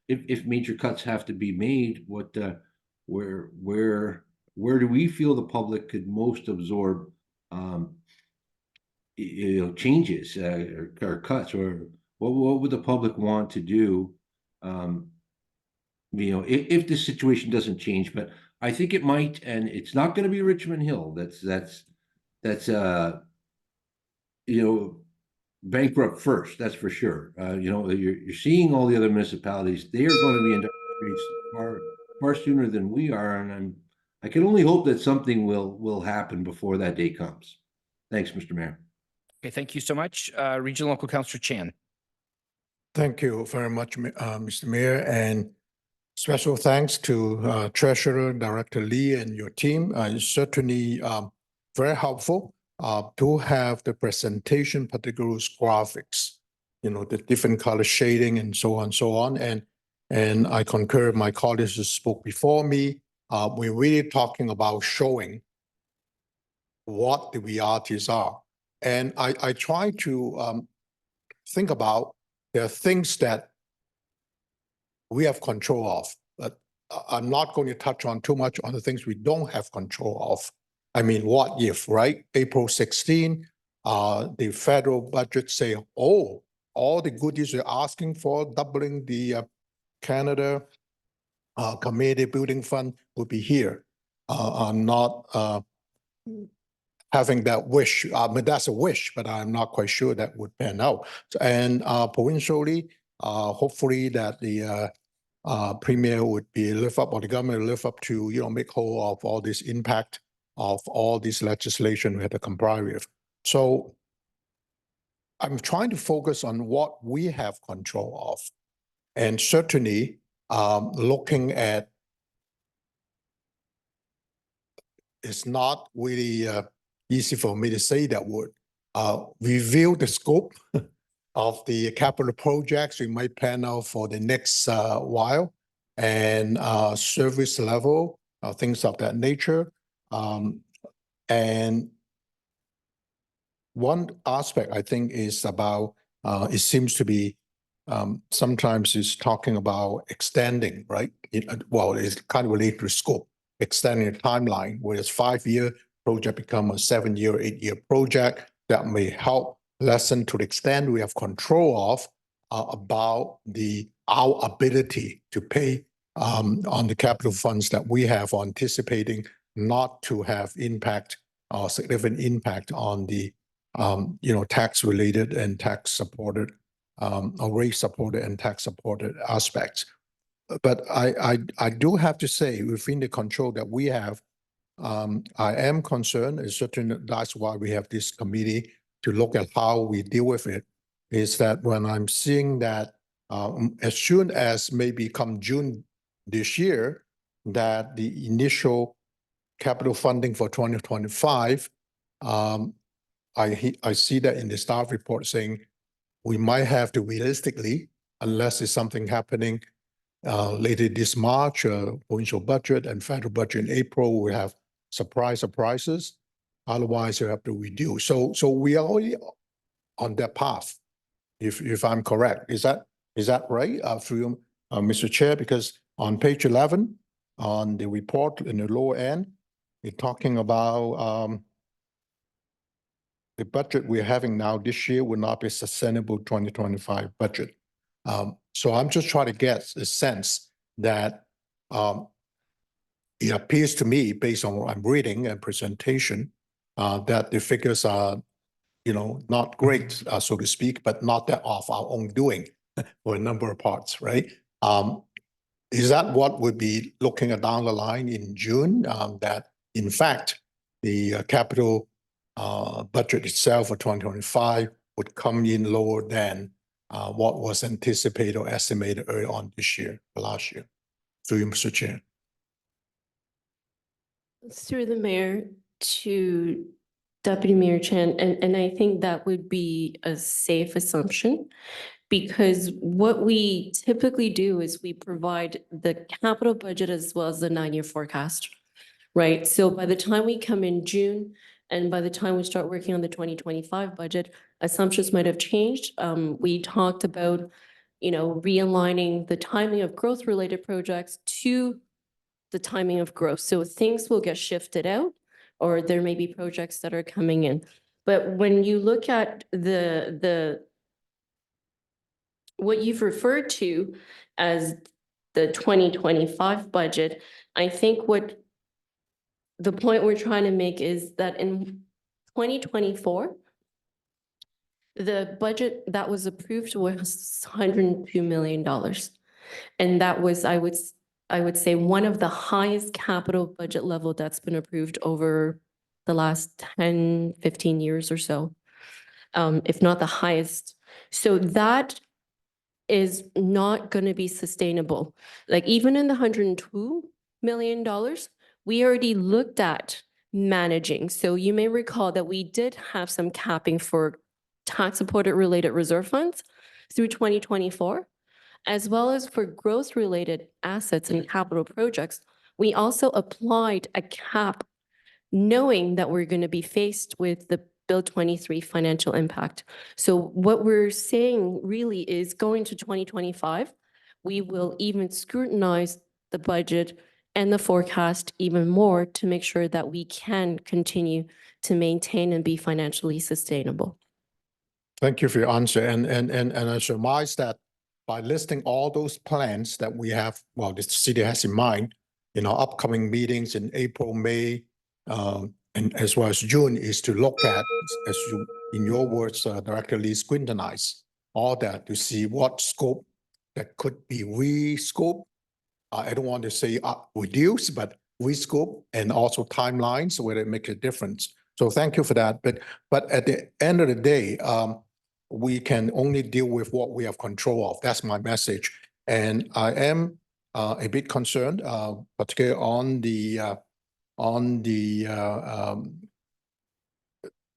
If major cuts have to be made, where do we feel the public could most absorb changes or cuts, or what would the public want to do? If this situation doesn't change, but I think it might, and it's not going to be Richmond Hill. That's bankrupt first. That's for sure. You're seeing all the other municipalities. They are going to be in dire straits far sooner than we are, and I can only hope that something will happen before that day comes. Thanks, Mr. Mayor. Okay, thank you so much. Regional Local Councillor Chan. Thank you very much, Mr. Mayor, and special thanks to Treasurer Director Lee and your team. It's certainly very helpful to have the presentation, particularly graphics, the different color shading and so on. And I concur with my colleagues who spoke before me. We're really talking about showing what the realities are. And I try to think about there are things that we have control of, but I'm not going to touch on too much on the things we don't have control of. I mean, what if, right? April 16, the federal budget say, oh, all the goodies you're asking for, doubling the Canada Community Building Fund will be here. I'm not having that wish. I mean, that's a wish, but I'm not quite sure that would pan out. And provincially, hopefully that the Premier would be live up, or the government will live up to, make whole of all this impact of all this legislation we had to comply with. So I'm trying to focus on what we have control of. And certainly looking at, it's not really easy for me to say that word, review the scope of the capital projects we might plan out for the next while, and service level, things of that nature. And one aspect I think is about, it seems to be sometimes it's talking about extending, right? It's kind of related to scope, extending the timeline, whereas 5-year project become a 7-year, 8-year project that may help lessen to the extent we have control of about our ability to pay on the capital funds that we have, anticipating not to have impact or significant impact on the tax related and tax supported or rate supported and tax supported aspects. But I do have to say, within the control that we have, I am concerned, and certainly that's why we have this committee to look at how we deal with it, is that when I'm seeing that as soon as maybe come June this year, that the initial capital funding for 2025, I see that in the staff report saying we might have to realistically, unless there's something happening later this March, provincial budget and federal budget in April, we have surprises. Otherwise, you have to reduce. So we are already on that path, if I'm correct. Is that Is that right? Through you, Mr. Chair, because on page 11, on the report in the lower end, you're talking about the budget we're having now this year will not be sustainable 2025 budget. So I'm just trying to get a sense that it appears to me, based on what I'm reading and presentation, that the figures are, not great, so to speak, but not that of our own doing for a number of parts, right? Is that what we'll be looking at down the line in June? That in fact, the capital budget itself for 2025 would come in lower than what was anticipated or estimated early on this year, last year. Through you, Mr. Chair. Through the mayor to Deputy Mayor Chan, and I think that would be a safe assumption, because what we typically do is we provide the capital budget as well as the 9-year forecast, right? So by the time we come in June, and by the time we start working on the 2025 budget, assumptions might have changed. We talked about, realigning the timing of growth-related projects to the timing of growth. So things will get shifted out, or there may be projects that are coming in. But when you look at what you've referred to as the 2025 budget, I think what the point we're trying to make is that in 2024, the budget that was approved was $102 million. And that was, I would say, one of the highest capital budget level that's been approved over the last 10, 15 years or so, if not the highest. So that is not going to be sustainable. Like even in the $102 million, we already looked at managing. So you may recall that we did have some capping for tax-supported related reserve funds through 2024, as well as for growth-related assets and capital projects. We also applied a cap knowing that we're going to be faced with the Bill 23 financial impact. So what we're saying really is going to 2025, we will even scrutinize the budget and the forecast even more to make sure that we can continue to maintain and be financially sustainable. Thank you for your answer. And I surmise that by listing all those plans that we have, well, the city has in mind in our upcoming meetings in April, May, and as well as June, is to look at, as you, in your words, Director Lee, scrutinize all that to see what scope that could be re-scoped. I don't want to say reduce, but re-scope, and also timelines where it makes a difference. So thank you for that. But at the end of the day, we can only deal with what we have control of. That's my message. And I am a bit concerned, particularly on the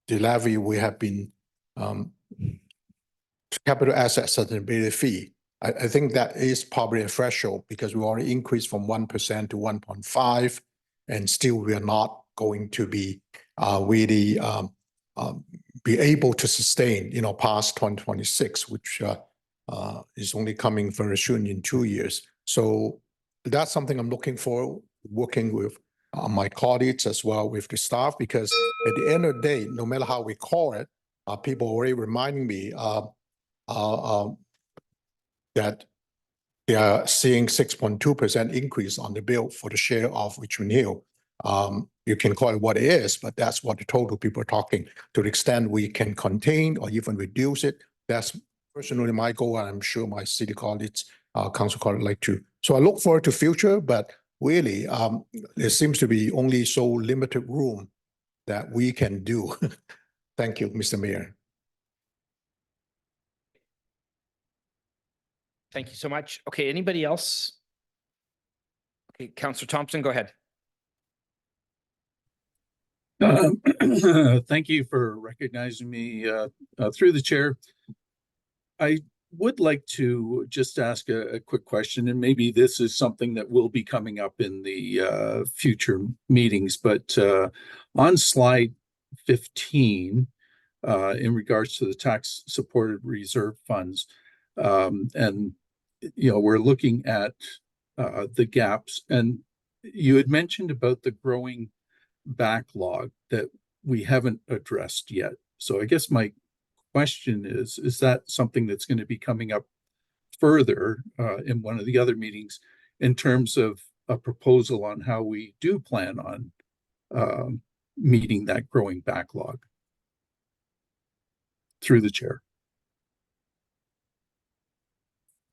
levy. We have been capital asset sustainability fee. I think that is probably a threshold because we already increased from 1% to 1.5%, and still we are not going to be really be able to sustain, past 2026, which is only coming very soon in 2 years. So that's something I'm looking for, working with my colleagues as well with the staff, because at the end of the day, no matter how we call it, people already reminding me that they are seeing 6.2% increase on the bill for the share of Richmond Hill. You can call it what it is, but that's what the total people are talking. To the extent we can contain or even reduce it, that's personally my goal, and I'm sure my city colleagues, council colleagues like to. So I look forward to future, but really, there seems to be only so limited room that we can do. Thank you, Mr. Mayor. Thank you so much. Okay, anybody else? Okay, Councillor Thompson, go ahead. Thank you for recognizing me through the chair. I would like to just ask a quick question, and maybe this is something that will be coming up in the future meetings, but on slide 15, in regards to the tax supported reserve funds, And, we're looking at the gaps. And you had mentioned about the growing backlog that we haven't addressed yet. So I guess my question is that something that's going to be coming up further in one of the other meetings in terms of a proposal on how we do plan on meeting that growing backlog? Through the chair.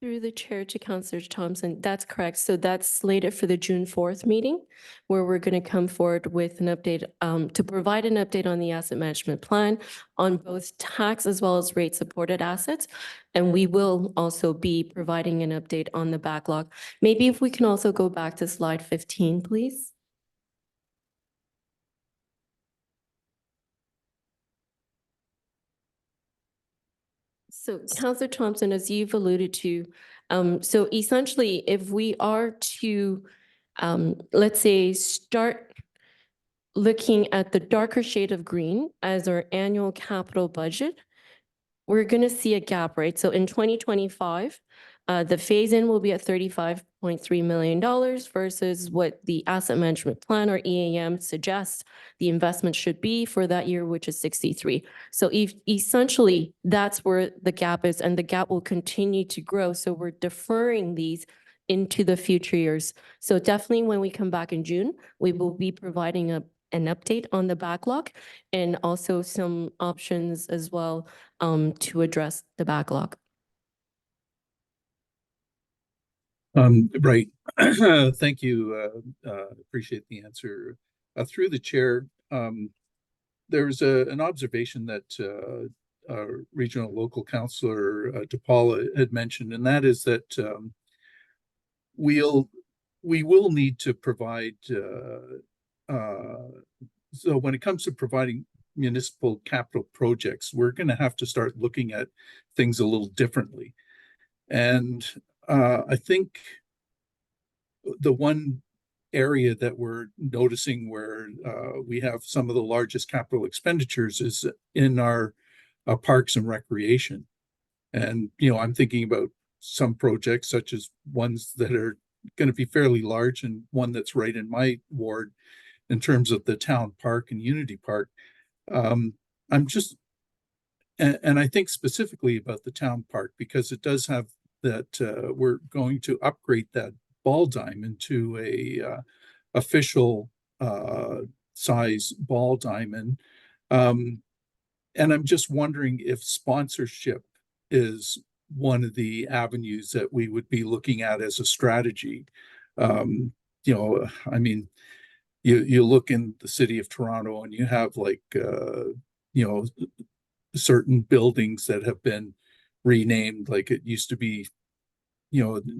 Through the chair to Councillor Thompson, that's correct. So that's slated for the June 4th meeting, where we're going to come forward with an update, to provide an update on the asset management plan on both tax as well as rate supported assets. And we will also be providing an update on the backlog. Maybe if we can also go back to slide 15, please. So Councillor Thompson, as you've alluded to, so essentially, if we are to, let's say, start looking at the darker shade of green as our annual capital budget, we're going to see a gap, right? So in 2025, the phase-in will be at $35.3 million versus what the asset management plan or EAM suggests the investment should be for that year, which is 63. So essentially, that's where the gap is, and the gap will continue to grow. So we're deferring these into the future years. So definitely when we come back in June, we will be providing an update on the backlog and also some options as well to address the backlog. Right. Thank you. Appreciate the answer. Through the chair, there's an observation that regional local councillor DePaula had mentioned, and that is that we will need to provide. So when it comes to providing municipal capital projects, we're going to have to start looking at things a little differently. And I think the one area that we're noticing where we have some of the largest capital expenditures is in our parks and recreation. And, I'm thinking about some projects such as ones that are going to be fairly large, and one that's right in my ward in terms of the town park and Unity Park. I'm just, and I think specifically about the town park because it does have that we're going to upgrade that ball diamond to a official size ball diamond. And I'm just wondering if sponsorship is one of the avenues that we would be looking at as a strategy. I mean, you look in the city of Toronto and you have like, certain buildings that have been renamed, like it used to be,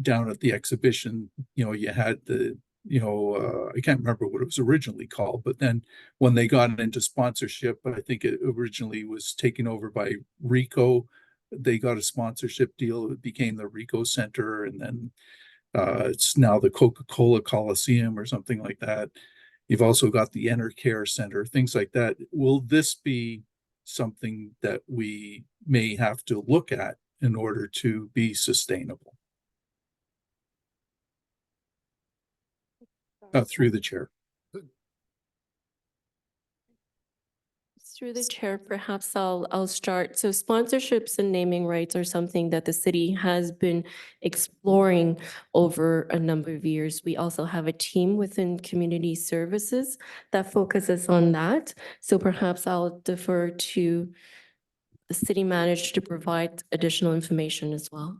down at the exhibition, you had the, I can't remember what it was originally called, but then when they got into sponsorship, I think it originally was taken over by Ricoh. They got a sponsorship deal. It became the Ricoh Center, and then it's now the Coca-Cola Coliseum or something like that. You've also got the EnerCare Center, things like that. Will this be something that we may have to look at in order to be sustainable? Through the chair. Through the chair, perhaps I'll start. So sponsorships and naming rights are something that the city has been exploring over a number of years. We also have a team within community services that focuses on that. So perhaps I'll defer to the city manager to provide additional information as well.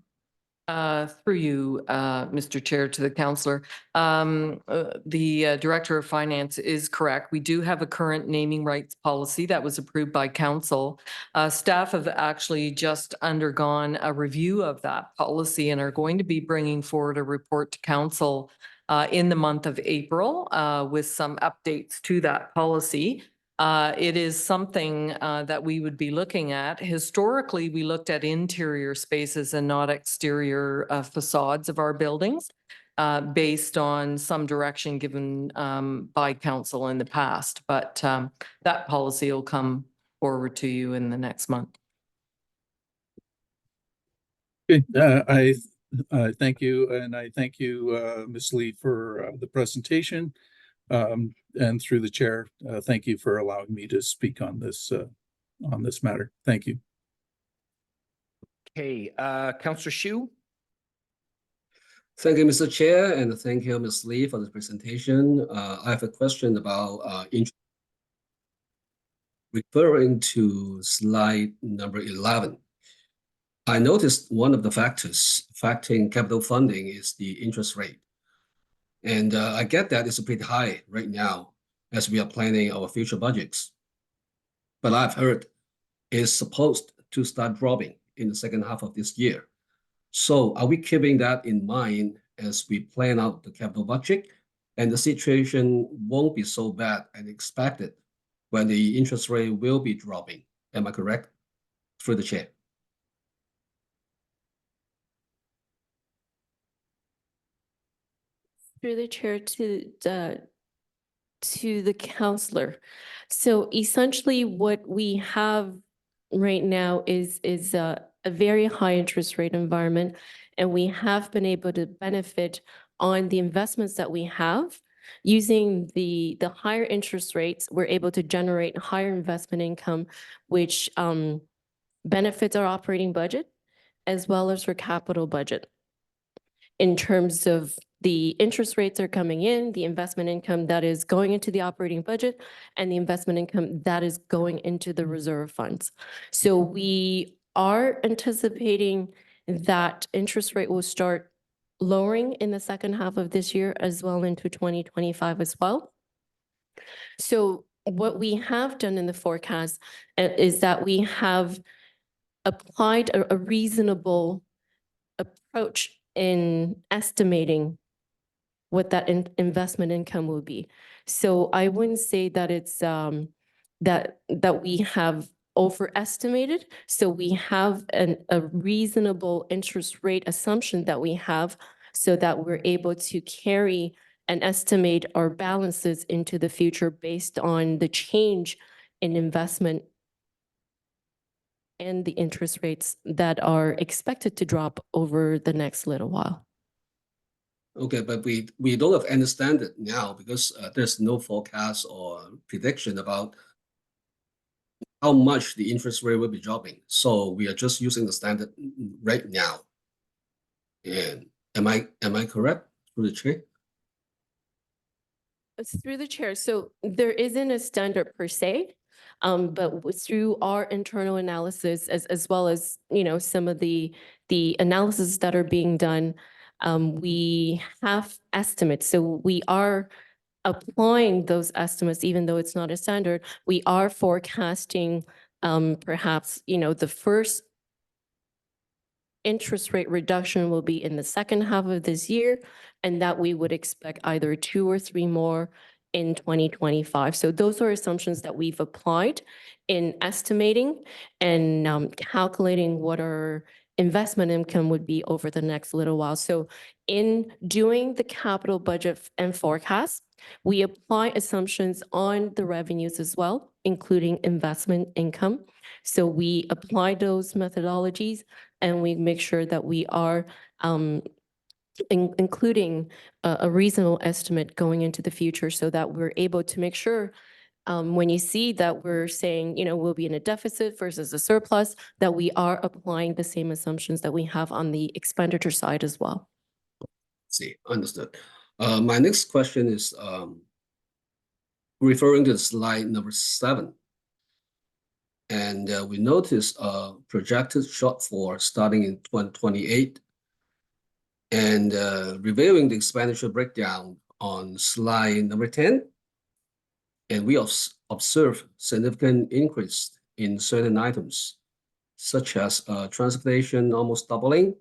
Through you, Mr. Chair, to the councillor. The Director of Finance is correct. We do have a current naming rights policy that was approved by council. Staff have actually just undergone a review of that policy and are going to be bringing forward a report to council in the month of April with some updates to that policy. It is something that we would be looking at. Historically, we looked at interior spaces and not exterior facades of our buildings based on some direction given by council in the past. But that policy will come forward to you in the next month. Good. I thank you, and I thank you, Ms. Lee, for the presentation. And through the chair, thank you for allowing me to speak on this matter. Thank you. Okay, Councillor Shu? Thank you, Mr. Chair, and thank you, Ms. Lee, for the presentation. I have a question about referring to slide number 11. I noticed one of the factors affecting capital funding is the interest rate. And I get that it's pretty high right now as we are planning our future budgets. But I've heard it's supposed to start dropping in the second half of this year. So are we keeping that in mind as we plan out the capital budget? And the situation won't be so bad as expected when the interest rate will be dropping. Am I correct? Through the chair. Through the chair to the counselor. So essentially what we have right now is a very high interest rate environment, and we have been able to benefit on the investments that we have. Using the higher interest rates, we're able to generate higher investment income, which benefits our operating budget as well as our capital budget. In terms of the interest rates are coming in, the investment income that is going into the operating budget, and the investment income that is going into the reserve funds. So we are anticipating that interest rate will start lowering in the second half of this year as well into 2025 as well. So what we have done in the forecast is that we have applied a reasonable approach in estimating what that investment income will be. So I wouldn't say that it's that we have overestimated. So we have a reasonable interest rate assumption that we have so that we're able to carry and estimate our balances into the future based on the change in investment and the interest rates that are expected to drop over the next little while. Okay, but we don't have understand it now because there's no forecast or prediction about how much the interest rate will be dropping. So we are just using the standard right now. And am I correct through the chair? It's through the chair. So there isn't a standard per se, but through our internal analysis as well as, you know, some of the analysis that are being done, we have estimates. So we are applying those estimates, even though it's not a standard. We are forecasting perhaps, you know, the first interest rate reduction will be in the second half of this year, and that we would expect either 2 or 3 more in 2025. So those are assumptions that we've applied in estimating and calculating what our investment income would be over the next little while. So in doing the capital budget and forecast, we apply assumptions on the revenues as well, including investment income. So we apply those methodologies and we make sure that we are including a reasonable estimate going into the future so that we're able to make sure when you see that we're saying, you know, we'll be in a deficit versus a surplus, that we are applying the same assumptions that we have on the expenditure side as well. See, understood. My next question is referring to slide number 7. And we notice a projected shortfall starting in 2028. And reviewing the expenditure breakdown on slide number 10, and we observe significant increase in certain items, such as transportation almost doubling,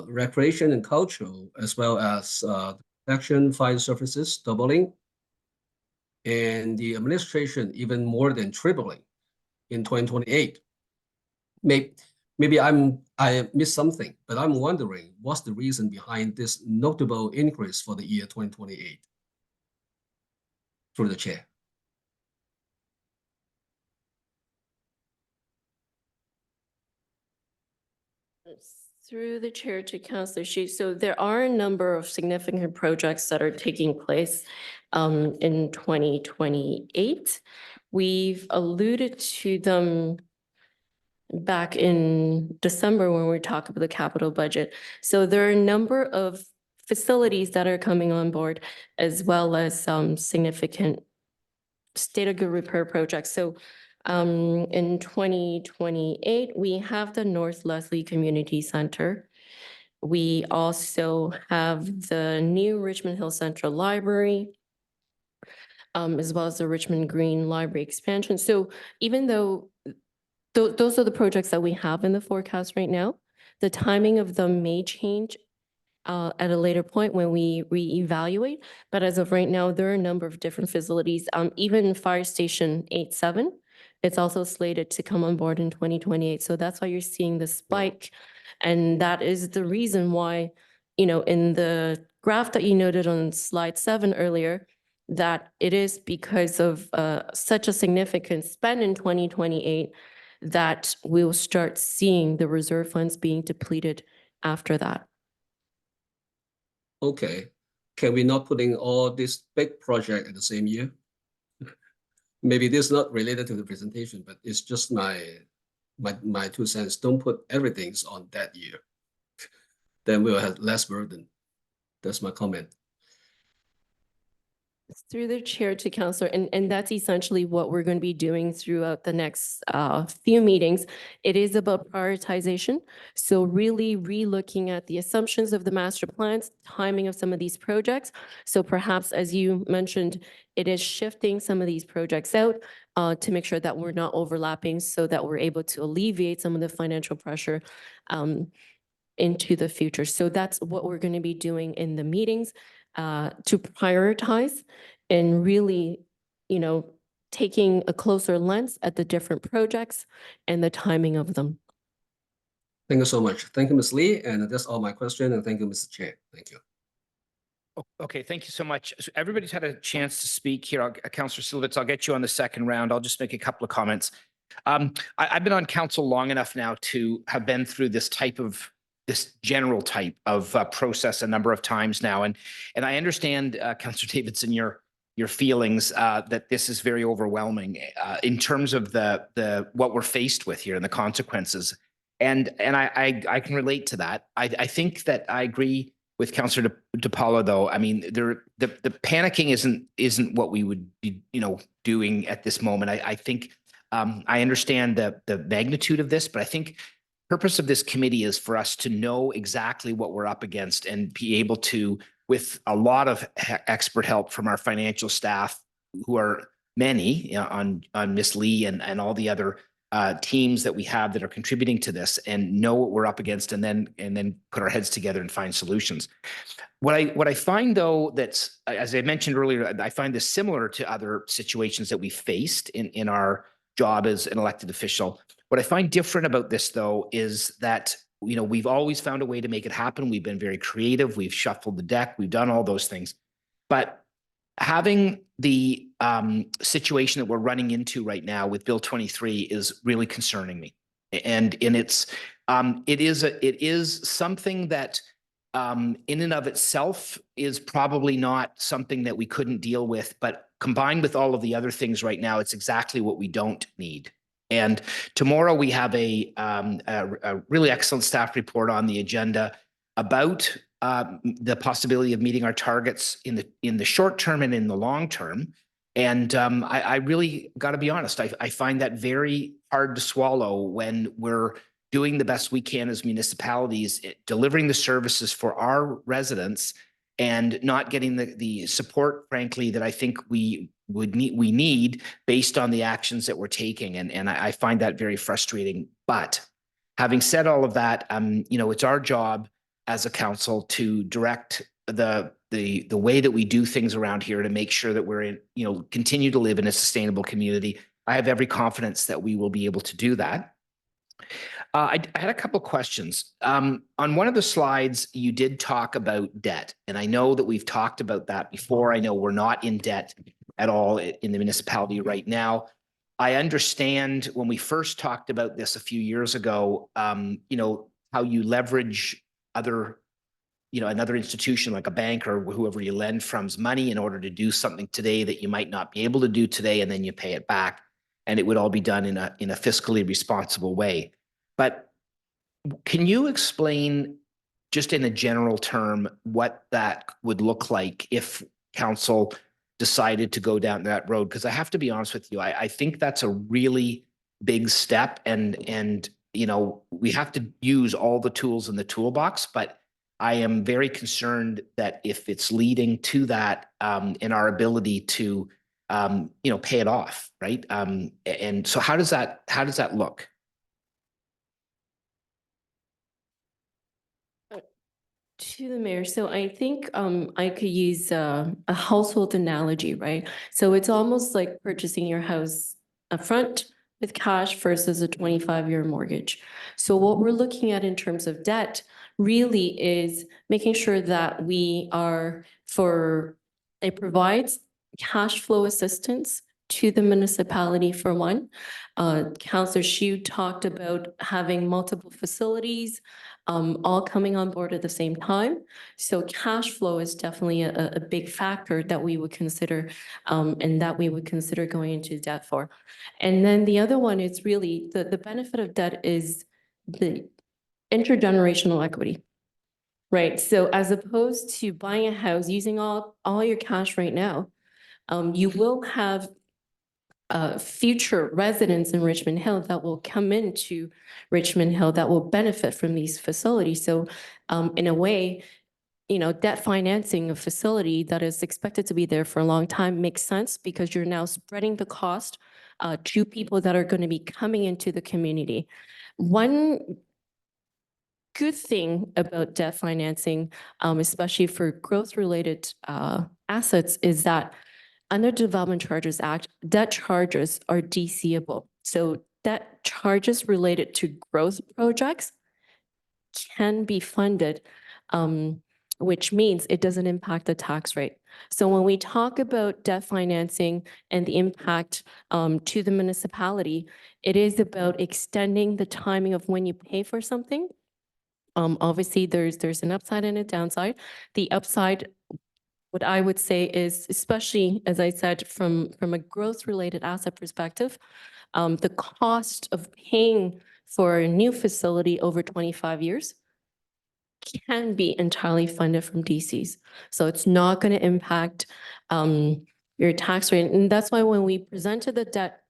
recreation and cultural, as well as protection fire services doubling, and the administration even more than tripling in 2028. Maybe I missed something, but I'm wondering what's the reason behind this notable increase for the year 2028? Through the chair. Through the chair to Councillor Shi, so there are a number of significant projects that are taking place in 2028. We've alluded to them back in December when we talked about the capital budget. So there are a number of facilities that are coming on board, as well as some significant state of good repair projects. So in 2028, we have the North Leslie Community Center. We also have the new Richmond Hill Central Library, as well as the Richmond Green Library expansion. So even though those are the projects that we have in the forecast right now, the timing of them may change at a later point when we reevaluate. But as of right now, there are a number of different facilities, even Fire Station 87. It's also slated to come on board in 2028. So that's why you're seeing the spike. And that is the reason why, in the graph that you noted on slide 7 earlier, that it is because of such a significant spend in 2028 that we will start seeing the reserve funds being depleted after that. Okay, can we not put in all this big project at the same year? Maybe this is not related to the presentation, but it's just my 2 cents. Don't put everything on that year. Then we'll have less burden. That's my comment. Through the chair to Councillor, and that's essentially what we're going to be doing throughout the next few meetings. It is about prioritization. So really re-looking at the assumptions of the master plans, timing of some of these projects. So perhaps, as you mentioned, it is shifting some of these projects out to make sure that we're not overlapping so that we're able to alleviate some of the financial pressure into the future. So that's what we're going to be doing in the meetings. To prioritize and really, taking a closer lens at the different projects and the timing of them. Thank you so much. Thank you, Ms. Lee. And that's all my question. And thank you, Mr. Chair. Thank you. Okay, thank you so much. So everybody's had a chance to speak here. Councillor Silvitz, I'll get you on the second round. I'll just make a couple of comments. I've been on council long enough now to have been through this general type of process a number of times now. And I understand, Councillor Davidson, your feelings that this is very overwhelming in terms of what we're faced with here and the consequences. And I can relate to that. I think that I agree with Councillor DePaulo, though. I mean, the panicking isn't what we would be, doing at this moment. I think I understand the magnitude of this, but I think purpose of this committee is for us to know exactly what we're up against and be able to, with a lot of expert help from our financial staff, who are many on Ms. Lee and all the other teams that we have that are contributing to this, and know what we're up against, and then put our heads together and find solutions. What I find, though, that's, as I mentioned earlier, I find this similar to other situations that we faced in our job as an elected official. What I find different about this, though, is that, we've always found a way to make it happen. We've been very creative. We've shuffled the deck. We've done all those things. But having the situation that we're running into right now with Bill 23 is really concerning me. And it is something that in and of itself is probably not something that we couldn't deal with, but combined with all of the other things right now, it's exactly what we don't need. And tomorrow we have a really excellent staff report on the agenda about the possibility of meeting our targets in the short term and in the long term. And I really got to be honest, I find that very hard to swallow when we're doing the best we can as municipalities, delivering the services for our residents and not getting the support, frankly, that I think we need based on the actions that we're taking. And I find that very frustrating. But having said all of that, it's our job as a council to direct the way that we do things around here to make sure that we're continue to live in a sustainable community. I have every confidence that we will be able to do that. I had a couple of questions. On one of the slides, you did talk about debt, and I know that we've talked about that before. I know we're not in debt at all in the municipality right now. I understand when we first talked about this a few years ago, how you leverage other, another institution like a bank or whoever you lend from's money in order to do something today that you might not be able to do today, and then you pay it back. And it would all be done in a fiscally responsible way. But can you explain just in a general term what that would look like if council decided to go down that road? Because I have to be honest with you, I think that's a really big step, and we have to use all the tools in the toolbox, but I am very concerned that if it's leading to that in our ability to pay it off, right? And so how does that look? To the mayor, so I think I could use a household analogy, right? So it's almost like purchasing your house upfront with cash versus a 25-year mortgage. So what we're looking at in terms of debt really is making sure that it provides cash flow assistance to the municipality for one. Councillor Shu talked about having multiple facilities, all coming on board at the same time. So cash flow is definitely a big factor that we would consider, and that we would consider going into debt for. And then the other one is really the benefit of debt is the intergenerational equity. Right. So as opposed to buying a house using all your cash right now, you will have future residents in Richmond Hill that will come into Richmond Hill that will benefit from these facilities. So in a way, debt financing a facility that is expected to be there for a long time makes sense because you're now spreading the cost to people that are going to be coming into the community. One good thing about debt financing, especially for growth-related assets, is that under Development Charges Act, debt charges are DCable. So debt charges related to growth projects can be funded, which means it doesn't impact the tax rate. So when we talk about debt financing and the impact to the municipality, it is about extending the timing of when you pay for something. Obviously, there's an upside and a downside. The upside, what I would say is, especially as I said, from a growth-related asset perspective, the cost of paying for a new facility over 25 years can be entirely funded from DCs. So it's not going to impact your tax rate. And that's why when we presented the debt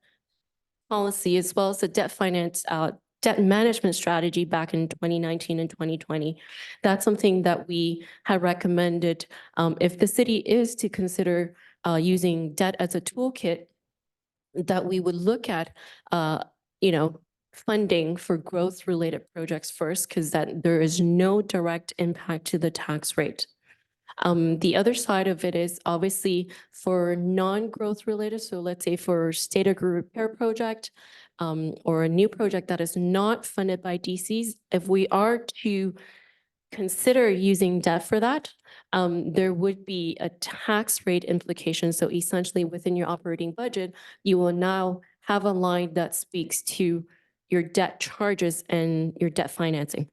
policy as well as the debt management strategy back in 2019 and 2020. That's something that we had recommended. If the city is to consider using debt as a toolkit, that we would look at, funding for growth-related projects first, because that there is no direct impact to the tax rate. The other side of it is obviously for non-growth related. So let's say for state of grid repair project or a new project that is not funded by DCs, if we are to consider using debt for that, there would be a tax rate implication. So essentially within your operating budget, you will now have a line that speaks to your debt charges and your debt financing.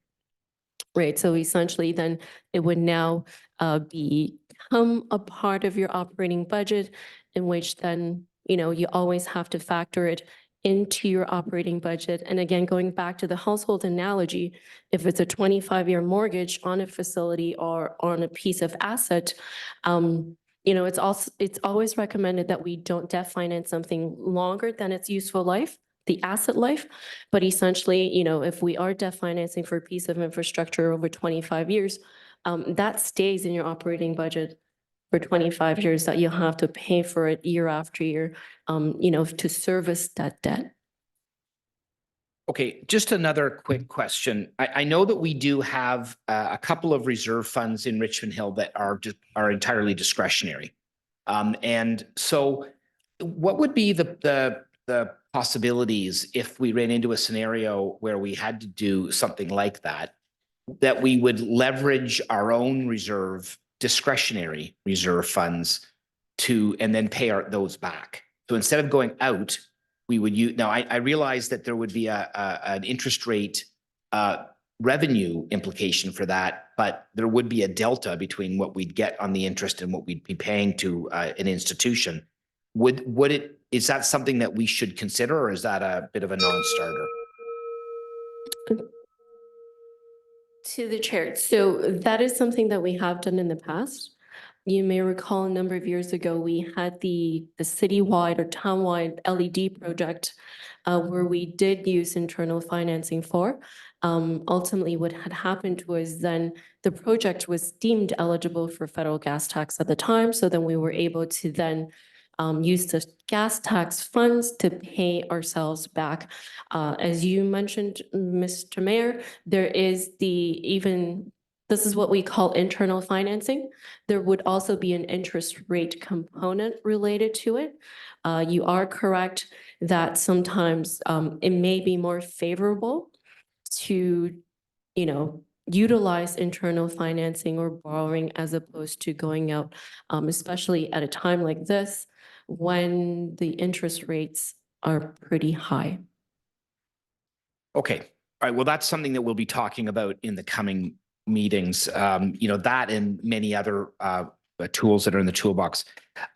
Right. So essentially then it would now become a part of your operating budget, in which then, you always have to factor it into your operating budget. And again, going back to the household analogy, if it's a 25-year mortgage on a facility or on a piece of asset, it's always recommended that we don't debt finance something longer than its useful life, the asset life. But essentially, if we are debt financing for a piece of infrastructure over 25 years, that stays in your operating budget for 25 years, that you'll have to pay for it year after year, to service that debt. Okay, just another quick question. I know that we do have a couple of reserve funds in Richmond Hill that are entirely discretionary. And so what would be the possibilities if we ran into a scenario where we had to do something like that we would leverage our own discretionary reserve funds and then pay those back? So instead of going out, we would use, now I realize that there would be an interest rate revenue implication for that, but there would be a delta between what we'd get on the interest and what we'd be paying to an institution. Is that something that we should consider, or is that a bit of a non-starter? To the chair. So that is something that we have done in the past. You may recall a number of years ago, we had the citywide or townwide LED project where we did use internal financing for. Ultimately, what had happened was then the project was deemed eligible for federal gas tax at the time. So then we were able to then use the gas tax funds to pay ourselves back. As you mentioned, Mr. Mayor, there is this is what we call internal financing. There would also be an interest rate component related to it. You are correct that sometimes it may be more favorable to, utilize internal financing or borrowing as opposed to going out, especially at a time like this when the interest rates are pretty high. Okay. All right. Well, that's something that we'll be talking about in the coming meetings. That and many other tools that are in the toolbox.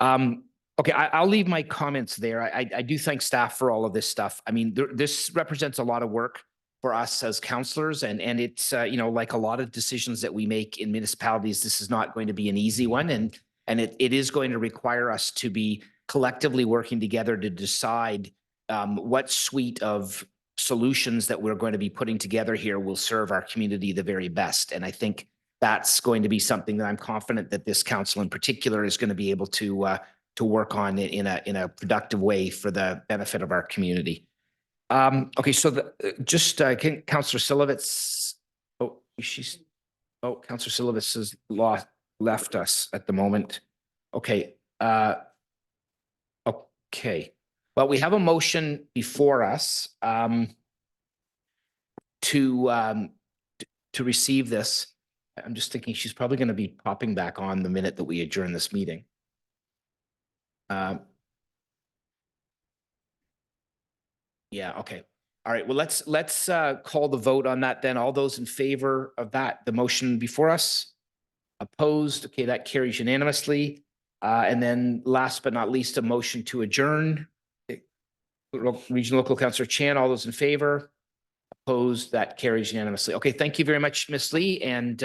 Okay, I'll leave my comments there. I do thank staff for all of this stuff. I mean, this represents a lot of work for us as councillors, and it's like a lot of decisions that we make in municipalities, this is not going to be an easy one, and it is going to require us to be collectively working together to decide what suite of solutions that we're going to be putting together here will serve our community the very best. And I think that's going to be something that I'm confident that this council in particular is going to be able to work on in a productive way for the benefit of our community. Okay, so Councillor Silovitz, Councillor Silovitz has left us at the moment. Okay. Okay. Well, we have a motion before us to receive this. I'm just thinking she's probably going to be popping back on the minute that we adjourn this meeting. Yeah, okay. All right, well, let's call the vote on that then. All those in favor of that, the motion before us? Opposed? Okay, that carries unanimously. And then last but not least, a motion to adjourn. Regional Local Councillor Chan, all those in favor? Opposed? That carries unanimously. Okay, thank you very much, Ms. Lee, and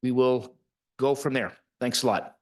we will go from there. Thanks a lot.